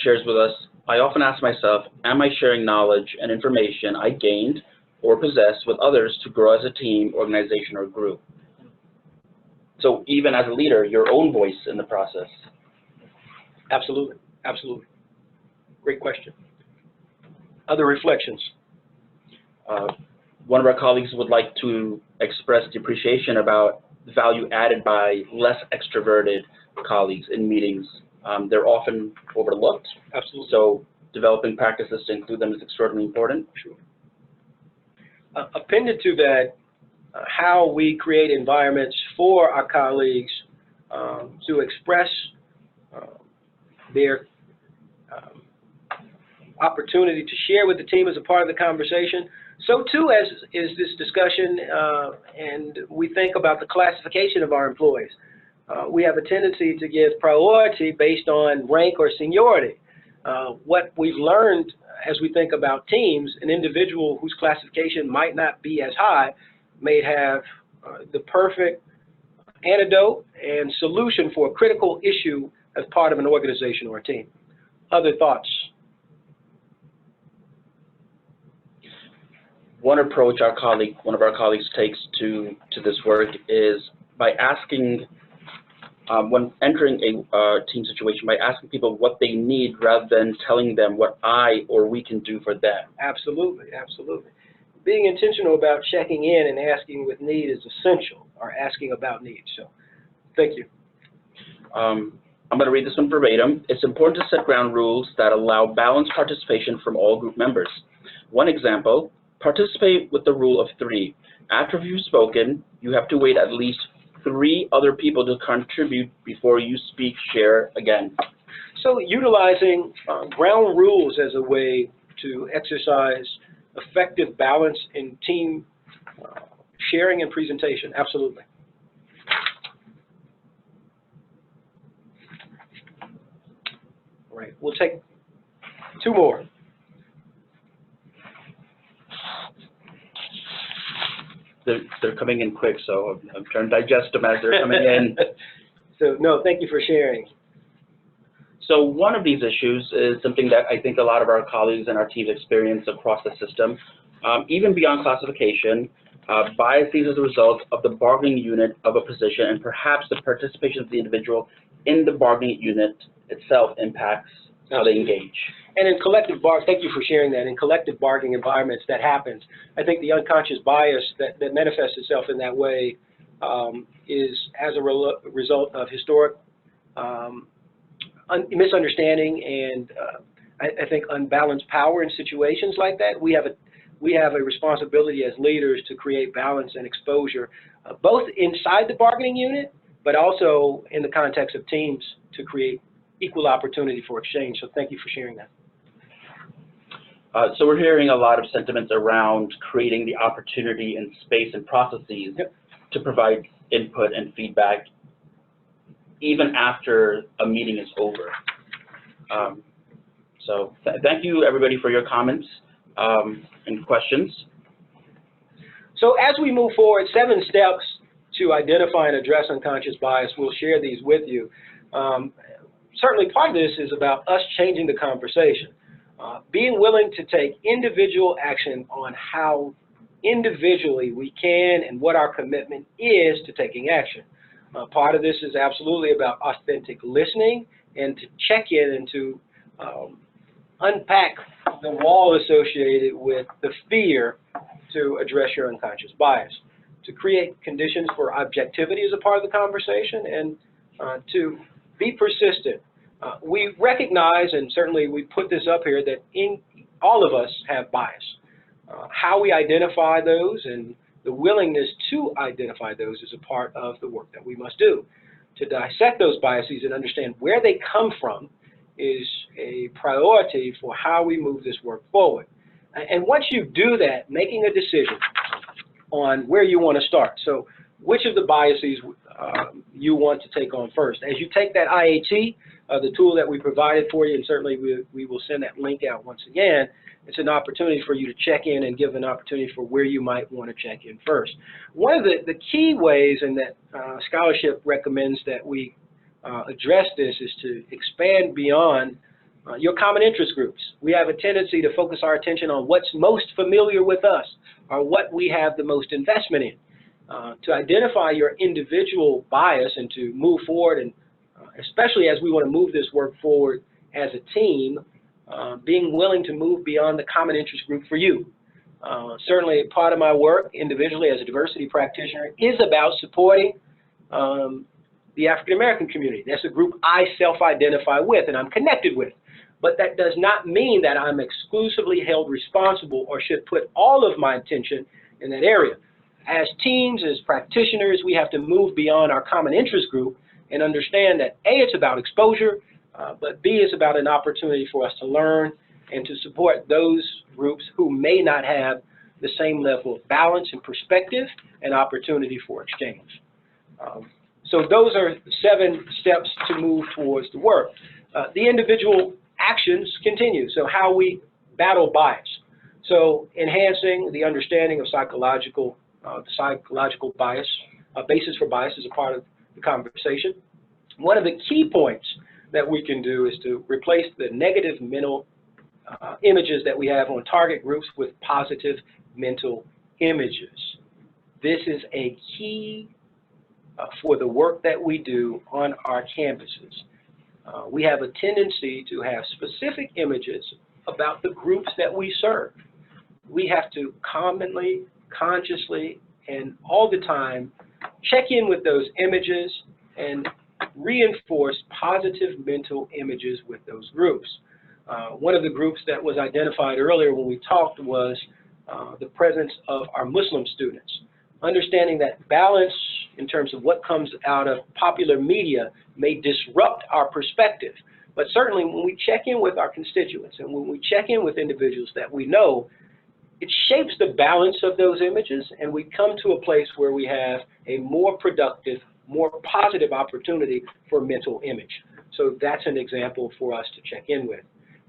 Speaker 2: shares with us, I often ask myself, am I sharing knowledge and information I gained or possess with others to grow as a team, organization, or group? So even as a leader, your own voice in the process.
Speaker 1: Absolutely, absolutely. Great question. Other reflections?
Speaker 2: One of our colleagues would like to express appreciation about value added by less extroverted colleagues in meetings. They're often overlooked.
Speaker 1: Absolutely.
Speaker 2: So developing practices to include them is extraordinarily important.
Speaker 1: Sure. Appended to that, how we create environments for our colleagues to express their opportunity to share with the team as a part of the conversation. So too as is this discussion, and we think about the classification of our employees. We have a tendency to give priority based on rank or seniority. What we've learned as we think about teams, an individual whose classification might not be as high may have the perfect antidote and solution for a critical issue as part of an organization or a team. Other thoughts?
Speaker 2: One approach one of our colleagues takes to this work is by asking, when entering a team situation, by asking people what they need rather than telling them what I or we can do for them. Absolutely,
Speaker 1: absolutely. Being intentional about checking in and asking with need is essential, or asking about needs. So, thank you.
Speaker 2: I'm going to read this one verbatim. It's important to set ground rules that allow balanced participation from all group members. One example, participate with the rule of 3. After you've spoken, you have to wait at least 3 other people to contribute before you speak, share again.
Speaker 1: So utilizing ground rules as a way to exercise effective balance in team sharing and presentation, absolutely. All right, we'll take 2 more.
Speaker 2: They're coming in quick, so I'm trying to digest them as they're coming in.
Speaker 1: So, no, thank you for sharing.
Speaker 2: So one of these issues is something that I think a lot of our colleagues and our teams experience across the system. Even beyond classification, biases as a result of the bargaining unit of a position and perhaps the participation of the individual in the bargaining unit itself impacts how they engage.
Speaker 1: And in collective thank you for sharing that. In collective bargaining environments, that happens. I think the unconscious bias that manifests itself in that way is as a result of historic misunderstanding and I think unbalanced power in situations like that. We have a responsibility as leaders to create balance and exposure, both inside the bargaining unit, but also in the context of teams to create equal opportunity for exchange. So thank you for sharing that.
Speaker 2: So we're hearing a lot of sentiments around creating the opportunity and space and processes to provide input and feedback even after a meeting is over. So thank you everybody for your comments and questions.
Speaker 1: So as we move forward, 7 steps to identify and address unconscious bias. We'll share these with you. Certainly part of this is about us changing the conversation. Being willing to take individual action on how individually we can and what our commitment is to taking action. Part of this is absolutely about authentic listening and to check in and to unpack the wall associated with the fear to address your unconscious bias, to create conditions for objectivity as a part of the conversation, and to be persistent. We recognize, and certainly we put this up here, that all of us have bias. How we identify those and the willingness to identify those is a part of the work that we must do. To dissect those biases and understand where they come from is a priority for how we move this work forward. And once you do that, making a decision on where you want to start. So which of the biases you want to take on first. As you take that IAT, the tool that we provided for you, and certainly we will send that link out once again, it's an opportunity for you to check in and give an opportunity for where you might want to check in first. One of the key ways, and that scholarship recommends that we address this, is to expand beyond your common interest groups. We have a tendency to focus our attention on what's most familiar with us or what we have the most investment in. To identify your individual bias and to move forward, and especially as we want to move this work forward as a team, being willing to move beyond the common interest group for you. Certainly part of my work individually as a diversity practitioner is about supporting the African American community. That's a group I self-identify with and I'm connected with. but that does not mean that I'm exclusively held responsible or should put all of my attention in that area. As teams, as practitioners, we have to move beyond our common interest group and understand that A, it's about exposure, but B, it's about an opportunity for us to learn and to support those groups who may not have the same level of balance and perspective and opportunity for exchange. So those are 7 steps to move towards the work. The individual actions continue. So how we battle bias. So enhancing the understanding of psychological bias, basis for bias is a part of the conversation. One of the key points that we can do is to replace the negative mental images that we have on target groups with positive mental images. This is a key for the work that we do on our campuses. We have a tendency to have specific images about the groups that we serve. We have to commonly, consciously, and all the time check in with those images and reinforce positive mental images with those groups. One of the groups that was identified earlier when we talked was the presence of our Muslim students. Understanding that balance in terms of what comes out of popular media may disrupt our perspective. But certainly when we check in with our constituents and when we check in with individuals that we know, it shapes the balance of those images, and we come to a place where we have a more productive, more positive opportunity for mental image. So that's an example for us to check in with.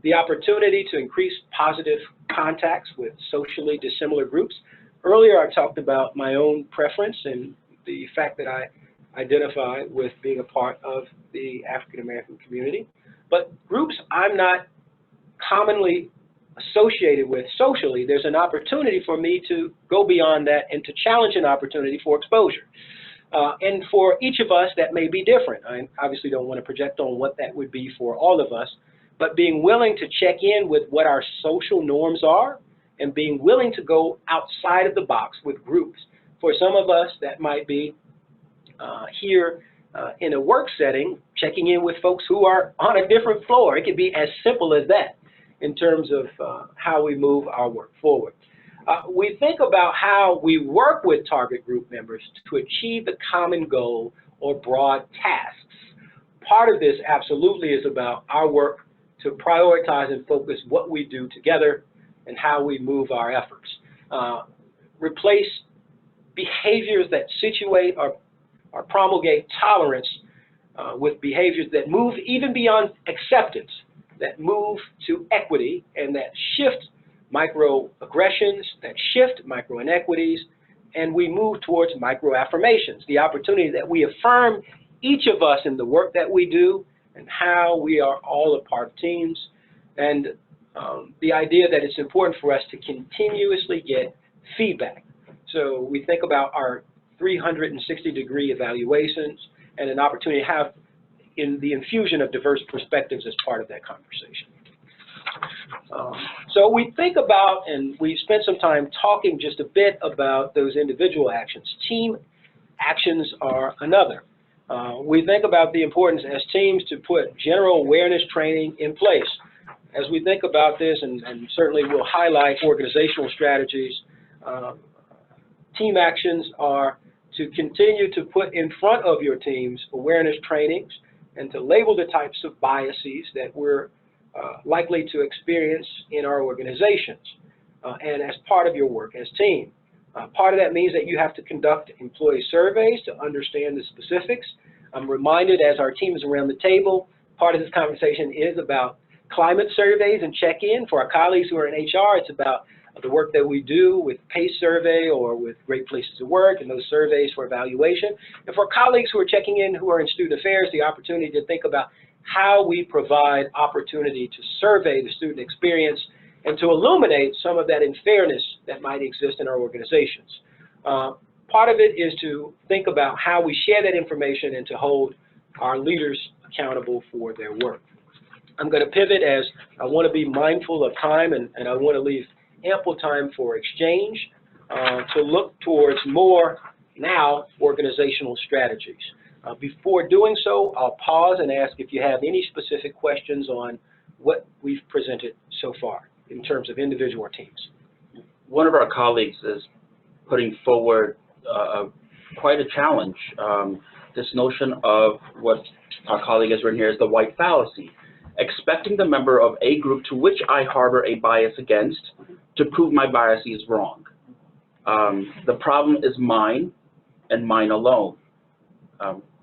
Speaker 1: The opportunity to increase positive contacts with socially dissimilar groups. Earlier I talked about my own preference and the fact that I identify with being a part of the African American community. But groups I'm not commonly associated with socially, there's an opportunity for me to go beyond that and to challenge an opportunity for exposure. And for each of us, that may be different. I obviously don't want to project on what that would be for all of us, but being willing to check in with what our social norms are and being willing to go outside of the box with groups. For some of us, that might be here in a work setting, checking in with folks who are on a different floor. It can be as simple as that in terms of how we move our work forward. We think about how we work with target group members to achieve the common goal or broad tasks. Part of this absolutely is about our work to prioritize and focus what we do together and how we move our efforts. Replace behaviors that situate or promulgate tolerance with behaviors that move even beyond acceptance, that move to equity and that shift microaggressions, that shift micro-inequities, and we move towards micro-affirmations, the opportunity that we affirm each of us in the work that we do and how we are all a part of teams, and the idea that it's important for us to continuously get feedback. So we think about our 360-degree evaluations and an opportunity to have in the infusion of diverse perspectives as part of that conversation. So we think about, and we spent some time talking just a bit about those individual actions. Team actions are another. We think about the importance as teams to put general awareness training in place. As we think about this, and certainly we'll highlight organizational strategies, team actions are to continue to put in front of your teams awareness trainings and to label the types of biases that we're likely to experience in our organizations and as part of your work as team. Part of that means that you have to conduct employee surveys to understand the specifics. I'm reminded as our team is around the table, part of this conversation is about climate surveys and check-in. For our colleagues who are in HR, it's about the work that we do with PACE survey or with Great Places to Work and those surveys for evaluation. And for colleagues who are checking in who are in student affairs, the opportunity to think about how we provide opportunity to survey the student experience and to illuminate some of that unfairness that might exist in our organizations. Part of it is to think about how we share that information and to hold our leaders accountable for their work. I'm going to pivot as I want to be mindful of time and I want to leave ample time for exchange to look towards more now organizational strategies. Before doing so, I'll pause and ask if you have any specific questions on what we've presented so far in terms of individual or teams?
Speaker 2: One of our colleagues is putting forward quite a challenge. This notion of what our colleague has written here is the white fallacy, expecting the member of a group to which I harbor a bias against to prove my bias is wrong. The problem is mine and mine alone.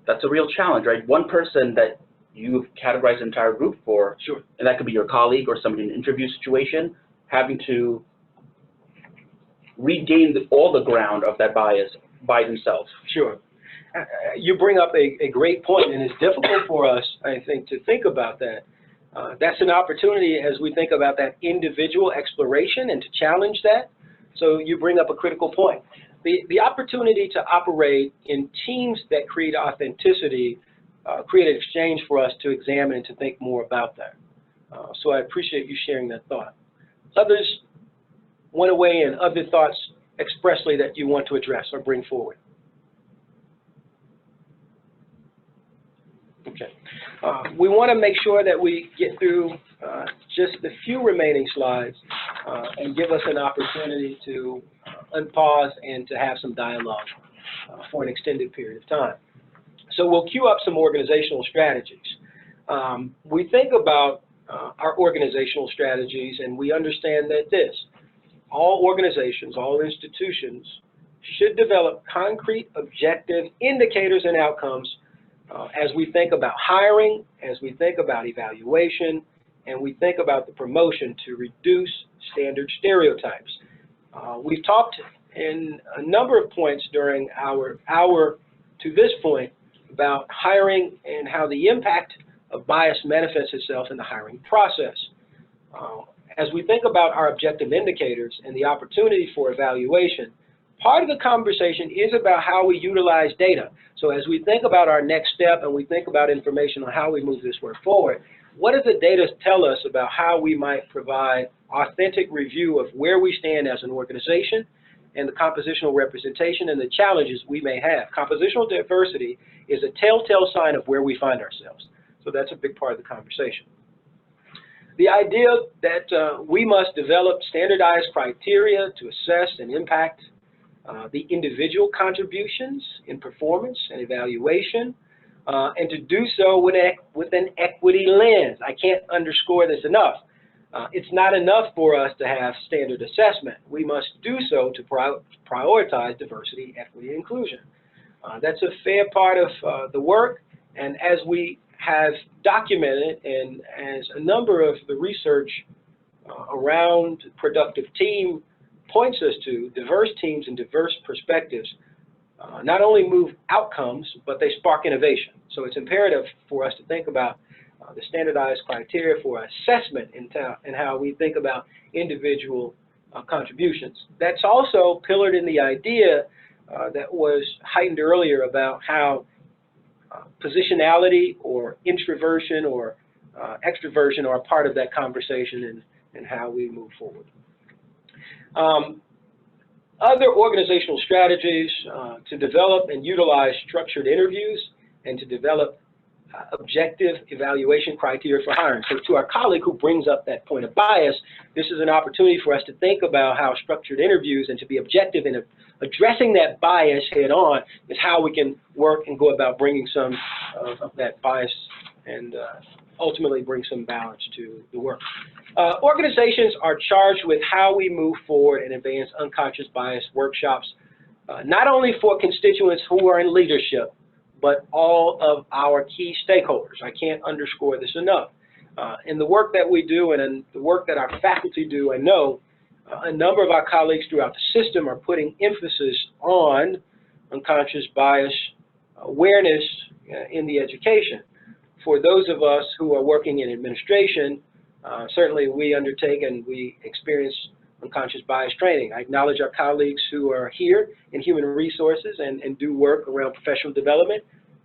Speaker 2: That's a real challenge, right? One person that you've categorized an entire group for,
Speaker 1: Sure.
Speaker 2: and that could be your colleague or somebody in an interview situation, having to regain all the ground of that bias by themselves.
Speaker 1: Sure. You bring up a great point, and it's difficult for us, I think, to think about that. That's an opportunity as we think about that individual exploration and to challenge that. So you bring up a critical point. The opportunity to operate in teams that create authenticity create an exchange for us to examine and to think more about that. So I appreciate you sharing that thought. Others want to weigh in, other thoughts expressly that you want to address or bring forward? Okay. We want to make sure that we get through just the few remaining slides and give us an opportunity to unpause and to have some dialogue for an extended period of time. So we'll queue up some organizational strategies. We think about our organizational strategies, and we understand that all organizations, all institutions should develop concrete, objective indicators and outcomes as we think about hiring, as we think about evaluation, and we think about the promotion to reduce standard stereotypes. We've talked in a number of points during our hour to this point about hiring and how the impact of bias manifests itself in the hiring process. As we think about our objective indicators and the opportunity for evaluation, part of the conversation is about how we utilize data. So as we think about our next step and we think about information on how we move this work forward, what does the data tell us about how we might provide authentic review of where we stand as an organization and the compositional representation and the challenges we may have? Compositional diversity is a telltale sign of where we find ourselves. So that's a big part of the conversation. The idea that we must develop standardized criteria to assess and impact the individual contributions in performance and evaluation, and to do so with an equity lens. I can't underscore this enough. It's not enough for us to have standard assessment. We must do so to prioritize diversity, equity, and inclusion. That's a fair part of the work, and as we have documented, and as a number of the research around productive team points us to, diverse teams and diverse perspectives not only move outcomes, but they spark innovation. So it's imperative for us to think about the standardized criteria for assessment and how we think about individual contributions. That's also pillared in the idea that was heightened earlier about how positionality or introversion or extroversion are part of that conversation and how we move forward. Other organizational strategies to develop and utilize structured interviews and to develop objective evaluation criteria for hiring. So to our colleague who brings up that point of bias, this is an opportunity for us to think about how structured interviews and to be objective in addressing that bias head on is how we can work and go about bringing some of that bias and ultimately bring some balance to the work. Organizations are charged with how we move forward and advance unconscious bias workshops, not only for constituents who are in leadership, but all of our key stakeholders. I can't underscore this enough. In the work that we do and in the work that our faculty do, I know a number of our colleagues throughout the system are putting emphasis on unconscious bias awareness in the education. For those of us who are working in administration, certainly we undertake and we experience unconscious bias training. I acknowledge our colleagues who are here in human resources and do work around professional development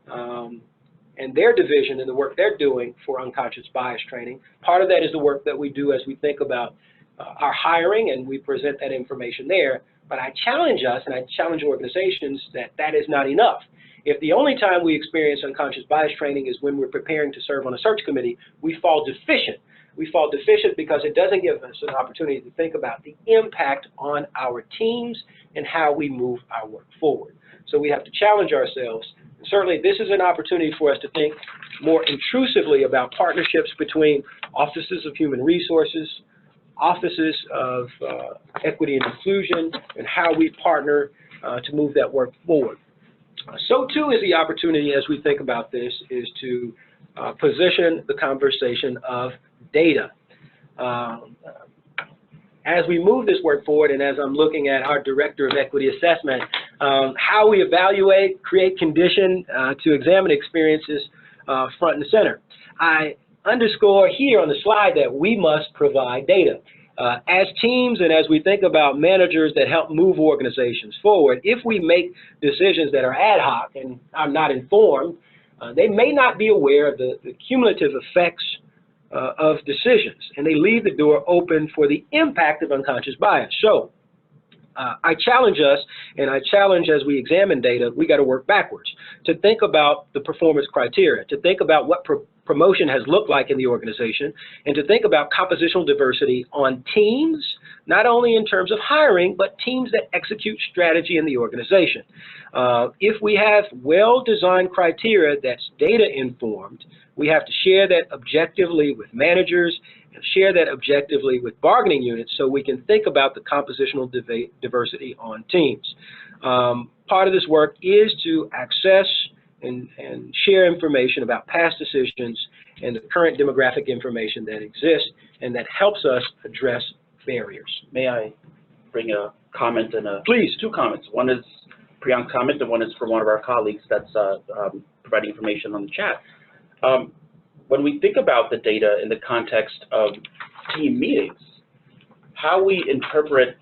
Speaker 1: and their division and the work they're doing for unconscious bias training. Part of that is the work that we do as we think about our hiring, and we present that information there. But I challenge us and I challenge organizations that that is not enough. If the only time we experience unconscious bias training is when we're preparing to serve on a search committee, we fall deficient. We fall deficient because it doesn't give us an opportunity to think about the impact on our teams and how we move our work forward. So we have to challenge ourselves. And certainly, this is an opportunity for us to think more intrusively about partnerships between offices of human resources, offices of equity and inclusion, and how we partner to move that work forward. So too is the opportunity, as we think about this, is to position the conversation of data. As we move this work forward, and as I'm looking at our Director of Equity Assessment, how we evaluate, create, condition to examine experiences front and center. I underscore here on the slide that we must provide data. As teams and as we think about managers that help move organizations forward, if we make decisions that are ad hoc and are not informed, they may not be aware of the cumulative effects of decisions, and they leave the door open for the impact of unconscious bias. So I challenge us, and I challenge as we examine data, we got to work backwards to think about the performance criteria, to think about what promotion has looked like in the organization, and to think about compositional diversity on teams, not only in terms of hiring, but teams that execute strategy in the organization. If we have well-designed criteria that's data-informed, we have to share that objectively with managers and share that objectively with bargaining units so we can think about the compositional diversity on teams. Part of this work is to access and share information about past decisions and the current demographic information that exists and that helps us address barriers.
Speaker 2: May I bring a comment and a...
Speaker 1: Please.
Speaker 2: Two comments. One is Priyank's comment and one is from one of our colleagues that's providing information on the chat. When we think about the data in the context of team meetings, how we interpret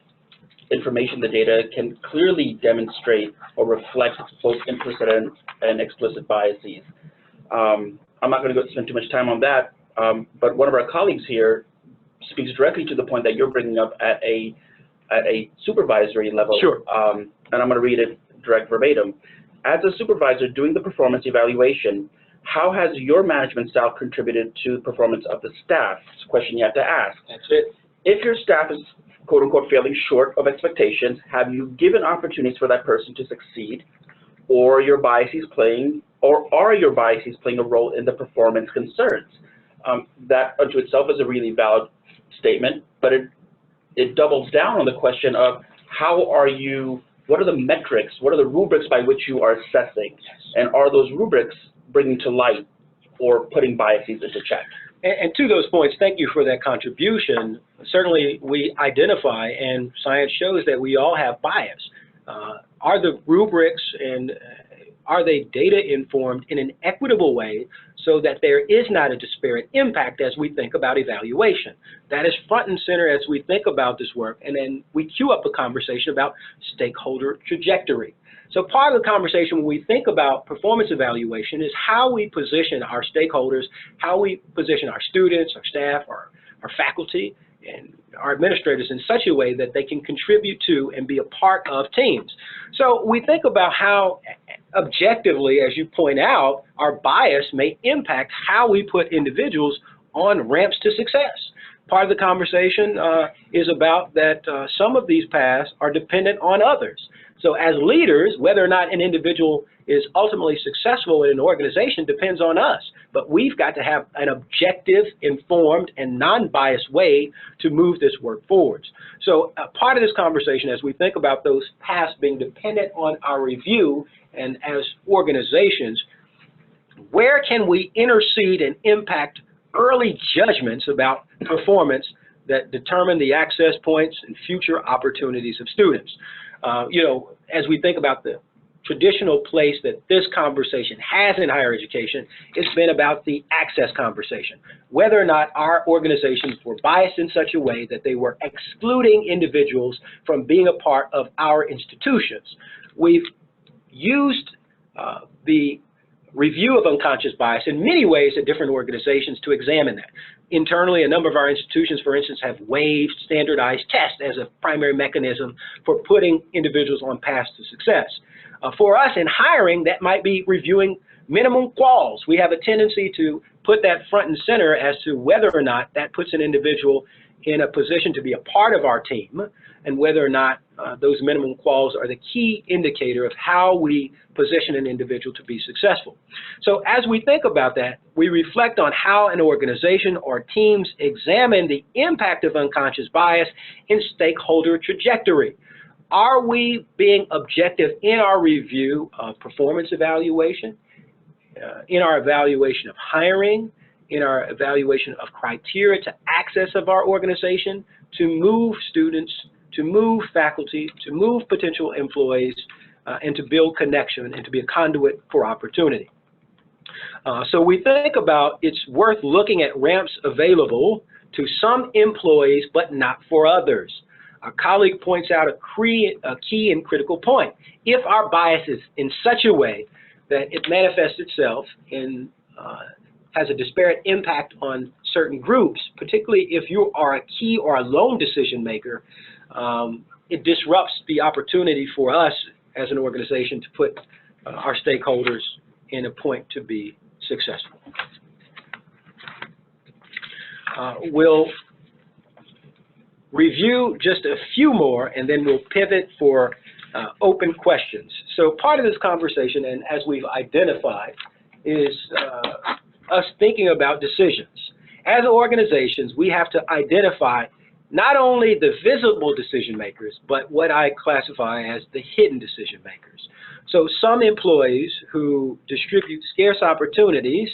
Speaker 2: information in the data can clearly demonstrate or reflect both implicit and explicit biases. I'm not going to spend too much time on that, but one of our colleagues here speaks directly to the point that you're bringing up at a supervisory level.
Speaker 1: Sure.
Speaker 2: And I'm going to read it direct verbatim. As a supervisor doing the performance evaluation, how has your management style contributed to the performance of the staff? It's a question you have to ask.
Speaker 1: That's it.
Speaker 2: If your staff is, quote unquote, failing short of expectations, have you given opportunities for that person to succeed, or are your biases playing a role in the performance concerns? That unto itself is a really valid statement, but it doubles down on the question of what are the metrics, what are the rubrics by which you are assessing, and are those rubrics bringing to light or putting biases into check?
Speaker 1: And to those points, thank you for that contribution. Certainly, we identify, and science shows that we all have bias. Are the rubrics and are they data informed in an equitable way so that there is not a disparate impact as we think about evaluation? That is front and center as we think about this work, and then we cue up a conversation about stakeholder trajectory. So part of the conversation when we think about performance evaluation is how we position our stakeholders, how we position our students, our staff, our faculty, and our administrators in such a way that they can contribute to and be a part of teams. So we think about how objectively, as you point out, our bias may impact how we put individuals on ramps to success. Part of the conversation is about that some of these paths are dependent on others. So as leaders, whether or not an individual is ultimately successful in an organization depends on us. But we've got to have an objective, informed, and non-biased way to move this work forwards. So part of this conversation, as we think about those paths being dependent on our review, and as organizations, where can we intercede and impact early judgments about performance that determine the access points and future opportunities of students? As we think about the traditional place that this conversation has in higher education, it's been about the access conversation. Whether or not our organizations were biased in such a way that they were excluding individuals from being a part of our institutions. We've used the review of unconscious bias in many ways at different organizations to examine that. Internally, a number of our institutions, for instance, have waived standardized tests as a primary mechanism for putting individuals on paths to success. For us in hiring, that might be reviewing Minimum quals, we have a tendency to put that front and center as to whether or not that puts an individual in a position to be a part of our team, and whether or not those minimum quals are the key indicator of how we position an individual to be successful. So as we think about that, we reflect on how an organization or teams examine the impact of unconscious bias in stakeholder trajectory. Are we being objective in our review of performance evaluation, in our evaluation of hiring, in our evaluation of criteria to access of our organization, to move students, to move faculty, to move potential employees, and to build connection and to be a conduit for opportunity. So we think about it's worth looking at ramps available to some employees but not for others. Our colleague points out a key and critical point. If our bias is in such a way that it manifests itself in has a disparate impact on certain groups, particularly if you are a key or a lone decision maker, it disrupts the opportunity for us as an organization to put our stakeholders in a point to be successful. We'll review just a few more and then we'll pivot for open questions. So part of this conversation, and as we've identified, is us thinking about decisions. As organizations, we have to identify not only the visible decision makers, but what I classify as the hidden decision makers. So some employees who distribute scarce opportunities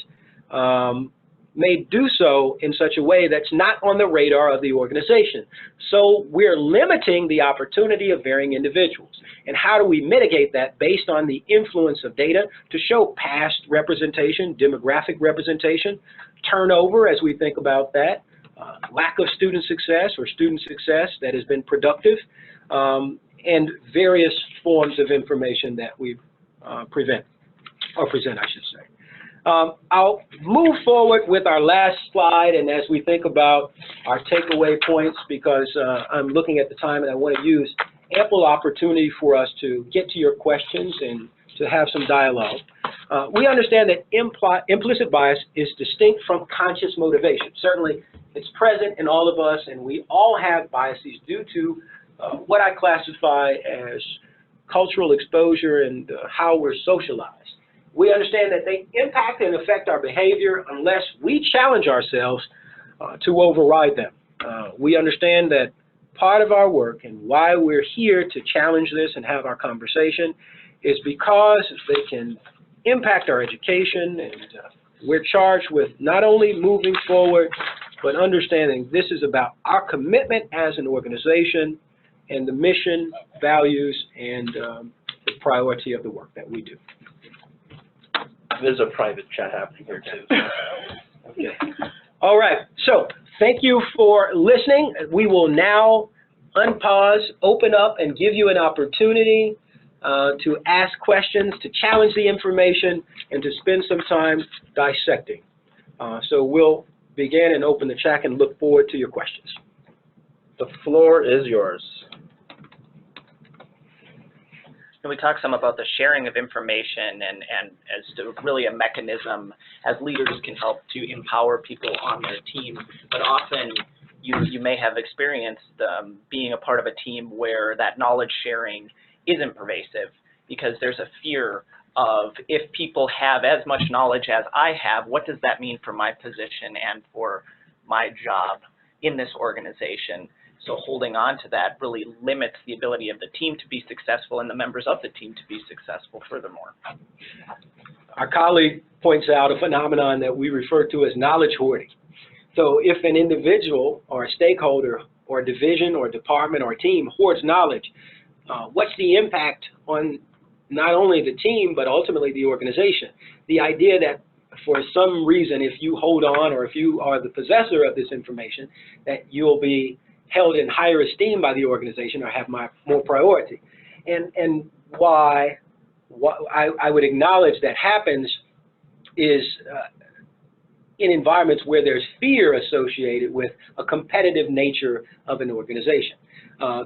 Speaker 1: may do so in such a way that's not on the radar of the organization. So we're limiting the opportunity of varying individuals. And how do we mitigate that based on the influence of data to show past representation, demographic representation, turnover as we think about that, lack of student success or student success that has been productive, and various forms of information that we present, I should say. I'll move forward with our last slide, and as we think about our takeaway points, because I'm looking at the time and I want to use ample opportunity for us to get to your questions and to have some dialogue. We understand that implicit bias is distinct from conscious motivation. Certainly, it's present in all of us, and we all have biases due to what I classify as cultural exposure and how we're socialized. We understand that they impact and affect our behavior unless we challenge ourselves to override them. We understand that part of our work and why we're here to challenge this and have our conversation is because they can impact our education, and we're charged with not only moving forward, but understanding this is about our commitment as an organization and the mission, values, and the priority of the work that we do.
Speaker 4: There's a private chat happening here too.
Speaker 1: Okay. All right. So thank you for listening. We will now unpause, open up, and give you an opportunity to ask questions, to challenge the information, and to spend some time dissecting. So we'll begin and open the chat and look forward to your questions.
Speaker 4: The floor is yours.
Speaker 3: Can we talk some about the sharing of information and as to really a mechanism as leaders can help to empower people on their team, but often you may have experienced being a part of a team where that knowledge sharing isn't pervasive because there's a fear of, if people have as much knowledge as I have, what does that mean for my position and for my job in this organization? So holding on to that really limits the ability of the team to be successful and the members of the team to be successful furthermore.
Speaker 1: Our colleague points out a phenomenon that we refer to as knowledge hoarding. So if an individual or a stakeholder or a division or department or team hoards knowledge, what's the impact on not only the team, but ultimately the organization? The idea that for some reason, if you hold on or if you are the possessor of this information, that you'll be held in higher esteem by the organization or have more priority. And why I would acknowledge that happens is in environments where there's fear associated with a competitive nature of an organization.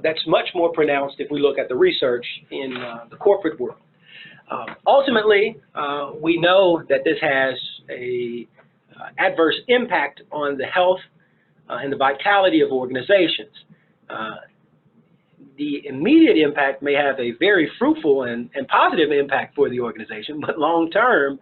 Speaker 1: That's much more pronounced if we look at the research in the corporate world. Ultimately, we know that this has a adverse impact on the health and the vitality of organizations. The immediate impact may have a very fruitful and positive impact for the organization, but long term,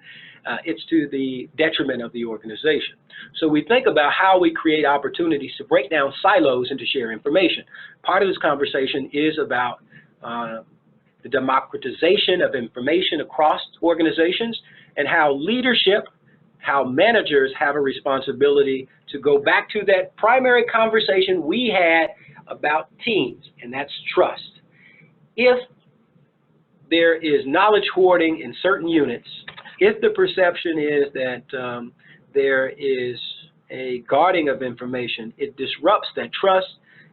Speaker 1: it's to the detriment of the organization. So we think about how we create opportunities to break down silos and to share information. Part of this conversation is about the democratization of information across organizations and how leadership, how managers have a responsibility to go back to that primary conversation we had about teams, and that's trust. If there is knowledge hoarding in certain units, if the perception is that there is a guarding of information, it disrupts that trust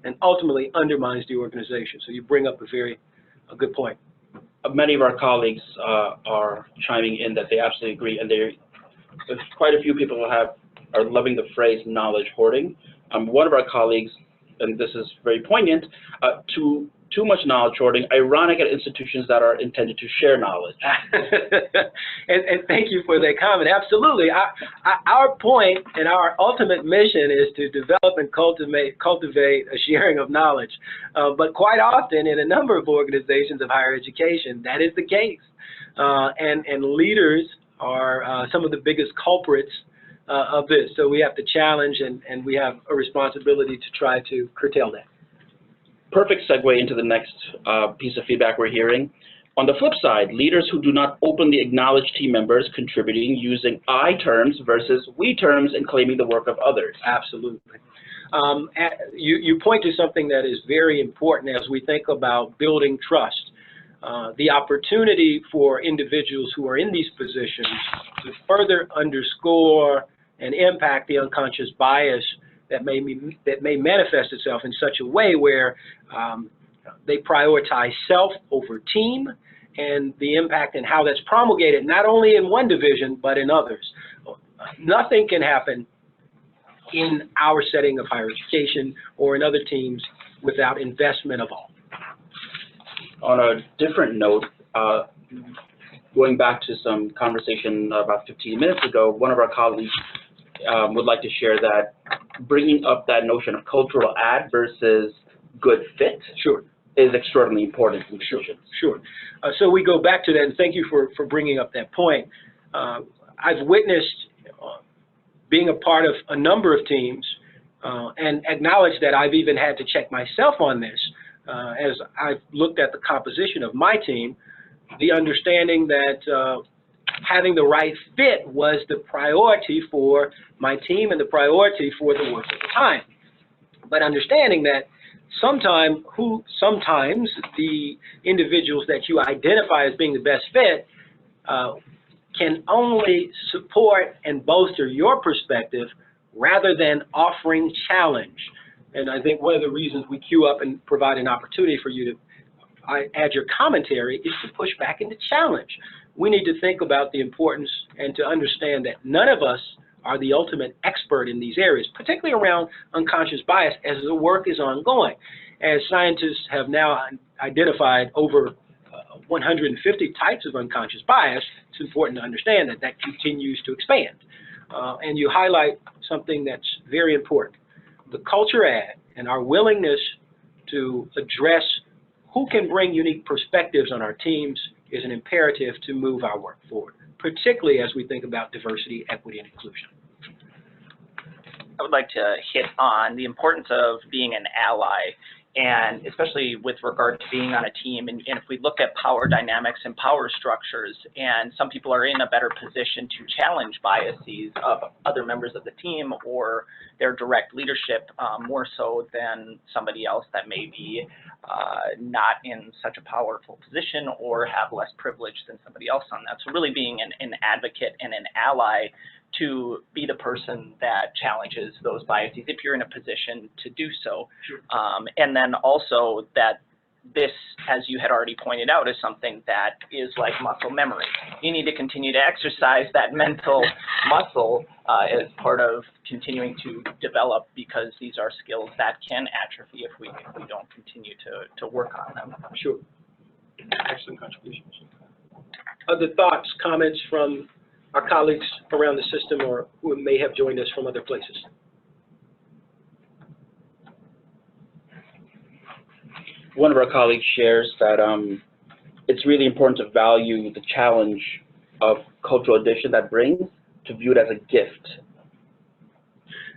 Speaker 1: and ultimately undermines the organization. So you bring up a good point.
Speaker 2: Many of our colleagues are chiming in that they absolutely agree, and there's quite a few people who are loving the phrase knowledge hoarding. One of our colleagues, and this is very poignant, too much knowledge hoarding, ironic at institutions that are intended to share knowledge.
Speaker 1: and thank you for that comment. Absolutely. Our point and our ultimate mission is to develop and cultivate a sharing of knowledge. But quite often in a number of organizations of higher education, that is the case. And leaders are some of the biggest culprits of this. So we have to challenge and we have a responsibility to try to curtail that.
Speaker 2: Perfect segue into the next piece of feedback we're hearing. On the flip side, leaders who do not openly acknowledge team members contributing using I terms versus we terms and claiming the work of others.
Speaker 1: Absolutely. You point to something that is very important as we think about building trust. The opportunity for individuals who are in these positions to further underscore and impact the unconscious bias that may manifest itself in such a way where they prioritize self over team, and the impact and how that's promulgated not only in one division but in others. Nothing can happen in our setting of higher education or in other teams without investment of all.
Speaker 2: On a different note, going back to some conversation about 15 minutes ago, one of our colleagues would like to share that bringing up that notion of cultural add versus good fit is extraordinarily important in decisions.
Speaker 1: Sure. So we go back to that, and thank you for bringing up that point. I've witnessed being a part of a number of teams and acknowledge that I've even had to check myself on this as I've looked at the composition of my team, the understanding that having the right fit was the priority for my team and the priority for the work at the time. But understanding that sometimes the individuals that you identify as being the best fit can only support and bolster your perspective rather than offering challenge. And I think one of the reasons we queue up and provide an opportunity for you to add your commentary is to push back and to challenge. We need to think about the importance and to understand that none of us are the ultimate expert in these areas, particularly around unconscious bias as the work is ongoing. As scientists have now identified over 150 types of unconscious bias, it's important to understand that that continues to expand. And you highlight something that's very important. The culture add and our willingness to address who can bring unique perspectives on our teams is an imperative to move our work forward, particularly as we think about diversity, equity, and inclusion.
Speaker 3: I would like to hit on the importance of being an ally, and especially with regard to being on a team. And if we look at power dynamics and power structures, and some people are in a better position to challenge biases of other members of the team or their direct leadership more so than somebody else that may be not in such a powerful position or have less privilege than somebody else on that. So really being an advocate and an ally to be the person that challenges those biases if you're in a position to do so.
Speaker 1: Sure.
Speaker 3: And then also that this, as you had already pointed out, is something that is like muscle memory. You need to continue to exercise that mental muscle as part of continuing to develop, because these are skills that can atrophy if we don't continue to work on them.
Speaker 1: Sure. Excellent contributions. Other thoughts, comments from our colleagues around the system or who may have joined us from other places?
Speaker 2: One of our colleagues shares that it's really important to value the challenge of cultural addition that brings, to view it as a gift.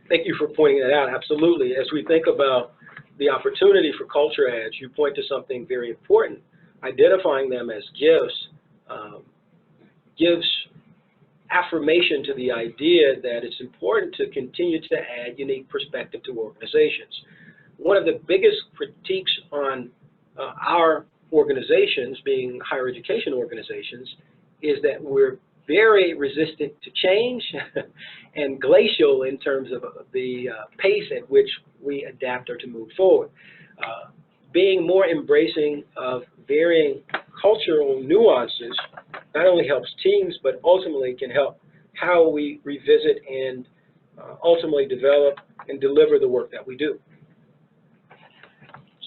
Speaker 1: Thank you for pointing that out. Absolutely. As we think about the opportunity for culture adds, you point to something very important. Identifying them as gifts gives affirmation to the idea that it's important to continue to add unique perspective to organizations. One of the biggest critiques on our organizations, being higher education organizations, is that we're very resistant to change and glacial in terms of the pace at which we adapt or to move forward. Being more embracing of varying cultural nuances not only helps teams, but ultimately can help how we revisit and ultimately develop and deliver the work that we do.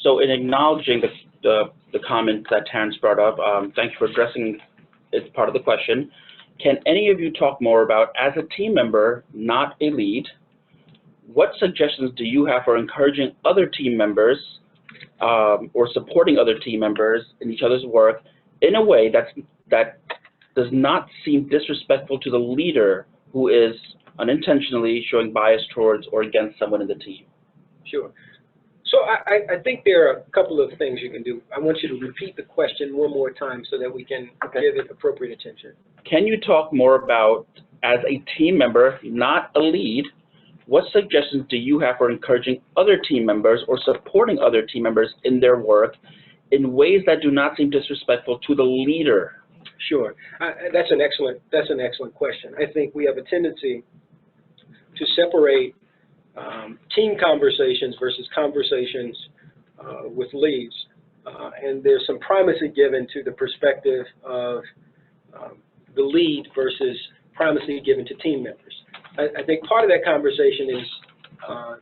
Speaker 2: So in acknowledging the comment that Terrence brought up, thank you for addressing it, part of the question. Can any of you talk more about, as a team member, not a lead, what suggestions do you have for encouraging other team members or supporting other team members in each other's work in a way that does not seem disrespectful to the leader who is unintentionally showing bias towards or against someone in the team?
Speaker 1: Sure. So I think there are a couple of things you can do. I want you to repeat the question one more time so that we can give it appropriate attention.
Speaker 2: Can you talk more about, as a team member, not a lead, what suggestions do you have for encouraging other team members or supporting other team members in their work in ways that do not seem disrespectful to the leader?
Speaker 1: Sure. That's an excellent question. I think we have a tendency to separate team conversations versus conversations with leads. And there's some primacy given to the perspective of the lead versus primacy given to team members. I think part of that conversation is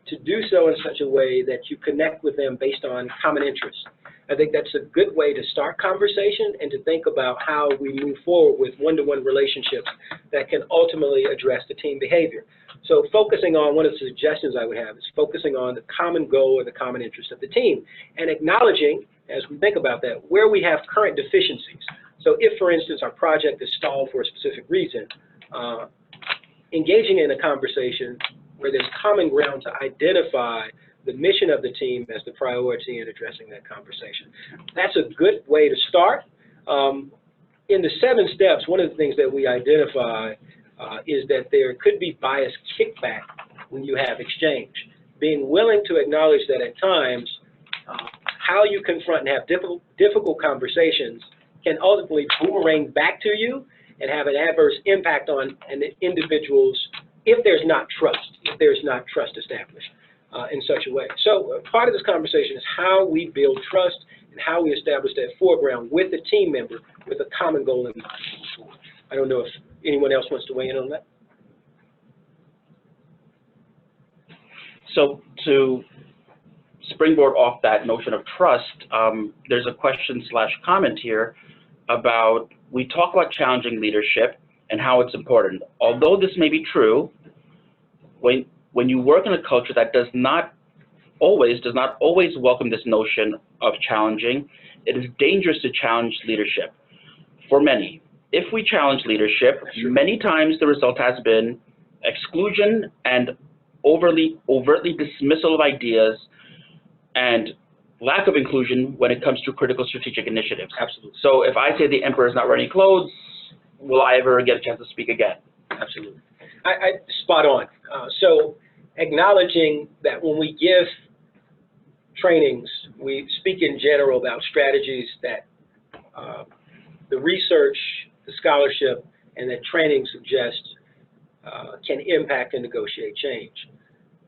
Speaker 1: to do so in such a way that you connect with them based on common interests. I think that's a good way to start conversation and to think about how we move forward with one-to-one relationships that can ultimately address the team behavior. So focusing on, one of the suggestions I would have is focusing on the common goal or the common interest of the team and acknowledging, as we think about that, where we have current deficiencies. So if, for instance, our project is stalled for a specific reason, engaging in a conversation where there's common ground to identify the mission of the team as the priority in addressing that conversation. That's a good way to start. In the 7 steps, one of the things that we identify is that there could be bias kickback when you have exchange. Being willing to acknowledge that at times, how you confront and have difficult conversations can ultimately boomerang back to you and have an adverse impact on an individual's, if there's not trust established in such a way. So part of this conversation is how we build trust and how we establish that foreground with the team member with a common goal in mind. I don't know if anyone else wants to weigh in on that.
Speaker 2: So to springboard off that notion of trust, there's a question / comment here about, we talk about challenging leadership and how it's important. Although this may be true, when you work in a culture that does not always welcome this notion of challenging, it is dangerous to challenge leadership for many. If we challenge leadership, many times the result has been exclusion and overtly dismissal of ideas and lack of inclusion when it comes to critical strategic initiatives.
Speaker 1: Absolutely.
Speaker 2: So if I say the emperor is not wearing clothes, will I ever get a chance to speak again?
Speaker 1: Absolutely. I spot on. So acknowledging that when we give trainings, we speak in general about strategies that the research, the scholarship, and that training suggests can impact and negotiate change.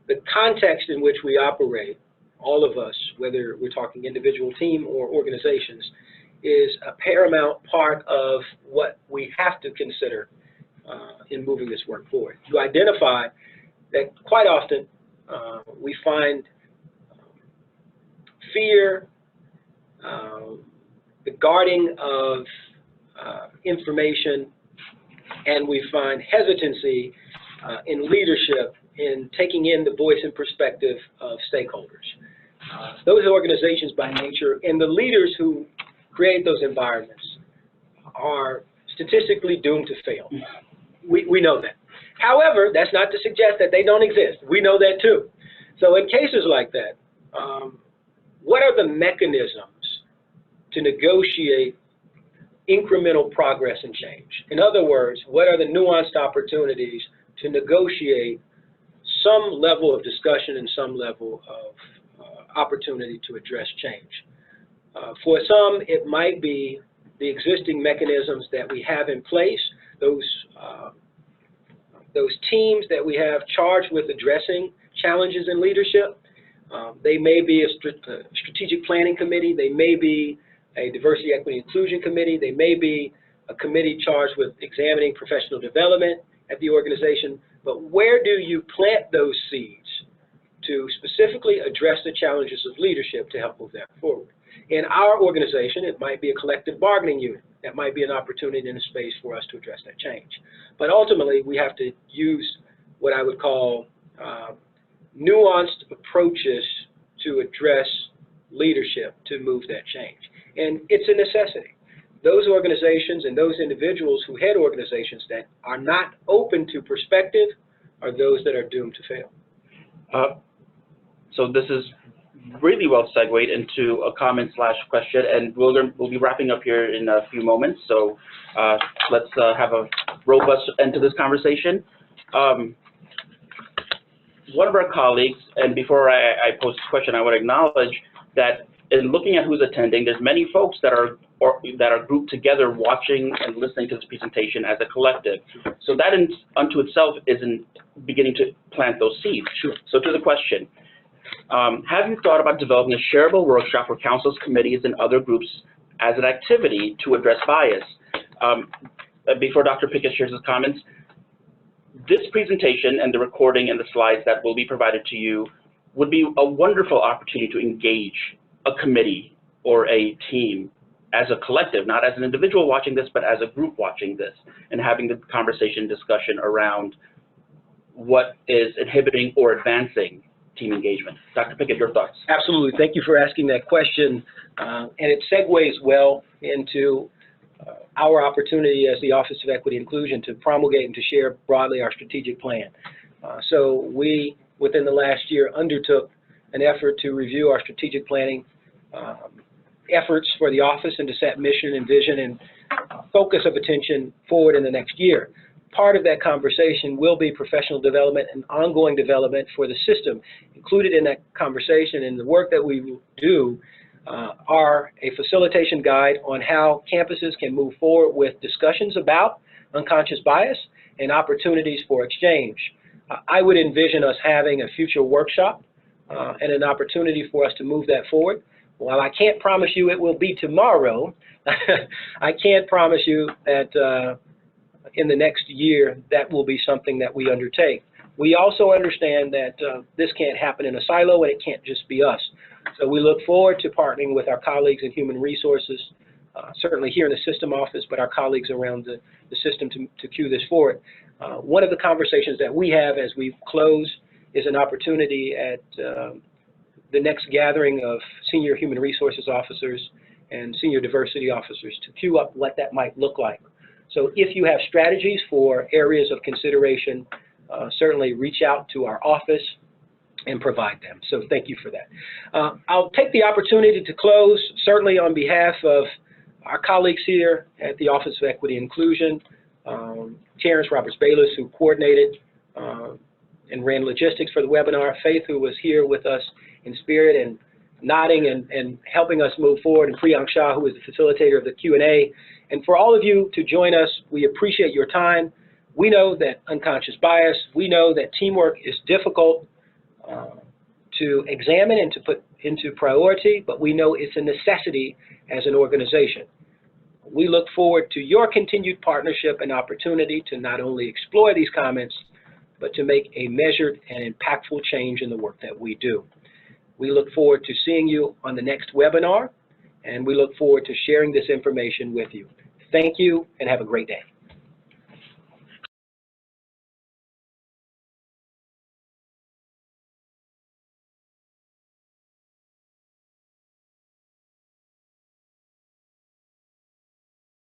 Speaker 1: The context in which we operate, all of us, whether we're talking individual, team, or organizations, is a paramount part of what we have to consider in moving this work forward. You identify that quite often we find fear, the guarding of information, and we find hesitancy in leadership in taking in the voice and perspective of stakeholders. Those organizations by nature and the leaders who create those environments are statistically doomed to fail. We know that. However, that's not to suggest that they don't exist. We know that too. So in cases like that, what are the mechanisms to negotiate incremental progress and change? In other words, what are the nuanced opportunities to negotiate some level of discussion and some level of opportunity to address change? For some, it might be the existing mechanisms that we have in place, those teams that we have charged with addressing challenges in leadership. They may be a strategic planning committee, they may be a diversity, equity, inclusion committee, they may be a committee charged with examining professional development at the organization, but where do you plant those seeds to specifically address the challenges of leadership to help move that forward? In our organization, it might be a collective bargaining unit. That might be an opportunity in a space for us to address that change. But ultimately, we have to use what I would call nuanced approaches to address leadership to move that change. And it's a necessity. Those organizations and those individuals who head organizations that are not open to perspective are those that are doomed to fail.
Speaker 2: So this is really well segued into a comment/question, and we'll be wrapping up here in a few moments. So let's have a robust end to this conversation. One of our colleagues, and before I pose this question, I would acknowledge that in looking at who's attending, there's many folks that are grouped together watching and listening to this presentation as a collective. So that unto itself isn't beginning to plant those seeds.
Speaker 1: Sure.
Speaker 2: So to the question, have you thought about developing a shareable workshop for councils, committees, and other groups as an activity to address bias? Before Dr. Pickett shares his comments, this presentation and the recording and the slides that will be provided to you would be a wonderful opportunity to engage a committee or a team as a collective, not as an individual watching this, but as a group watching this, and having the conversation discussion around what is inhibiting or advancing team engagement. Dr. Pickett, your thoughts?
Speaker 1: Absolutely. Thank you for asking that question. And it segues well into our opportunity as the Office of Equity and Inclusion to promulgate and to share broadly our strategic plan. So we, within the last year, undertook an effort to review our strategic planning efforts for the office and to set mission and vision and focus of attention forward in the next year. Part of that conversation will be professional development and ongoing development for the system. Included in that conversation and the work that we do are a facilitation guide on how campuses can move forward with discussions about unconscious bias and opportunities for exchange. I would envision us having a future workshop and an opportunity for us to move that forward. While I can't promise you it will be tomorrow, I can't promise you that in the next year that will be something that we undertake. We also understand that this can't happen in a silo and it can't just be us. So we look forward to partnering with our colleagues in human resources, certainly here in the system office, but our colleagues around the system to cue this forward. One of the conversations that we have as we close is an opportunity at the next gathering of senior human resources officers and senior diversity officers to cue up what that might look like. So if you have strategies for areas of consideration, certainly reach out to our office and provide them. So thank you for that. I'll take the opportunity to close, certainly on behalf of our colleagues here at the Office of Equity and Inclusion, Terrence Roberts-Bayless, who coordinated and ran logistics for the webinar, Faith, who was here with us in spirit and nodding and helping us move forward, and Priyank Shah, who is the facilitator of the Q&A. And for all of you to join us, we appreciate your time. We know that unconscious bias, we know that teamwork is difficult to examine and to put into priority, but we know it's a necessity as an organization. We look forward to your continued partnership and opportunity to not only explore these comments, but to make a measured and impactful change in the work that we do. We look forward to seeing you on the next webinar, and we look forward to sharing this information with you. Thank you, and have a great day.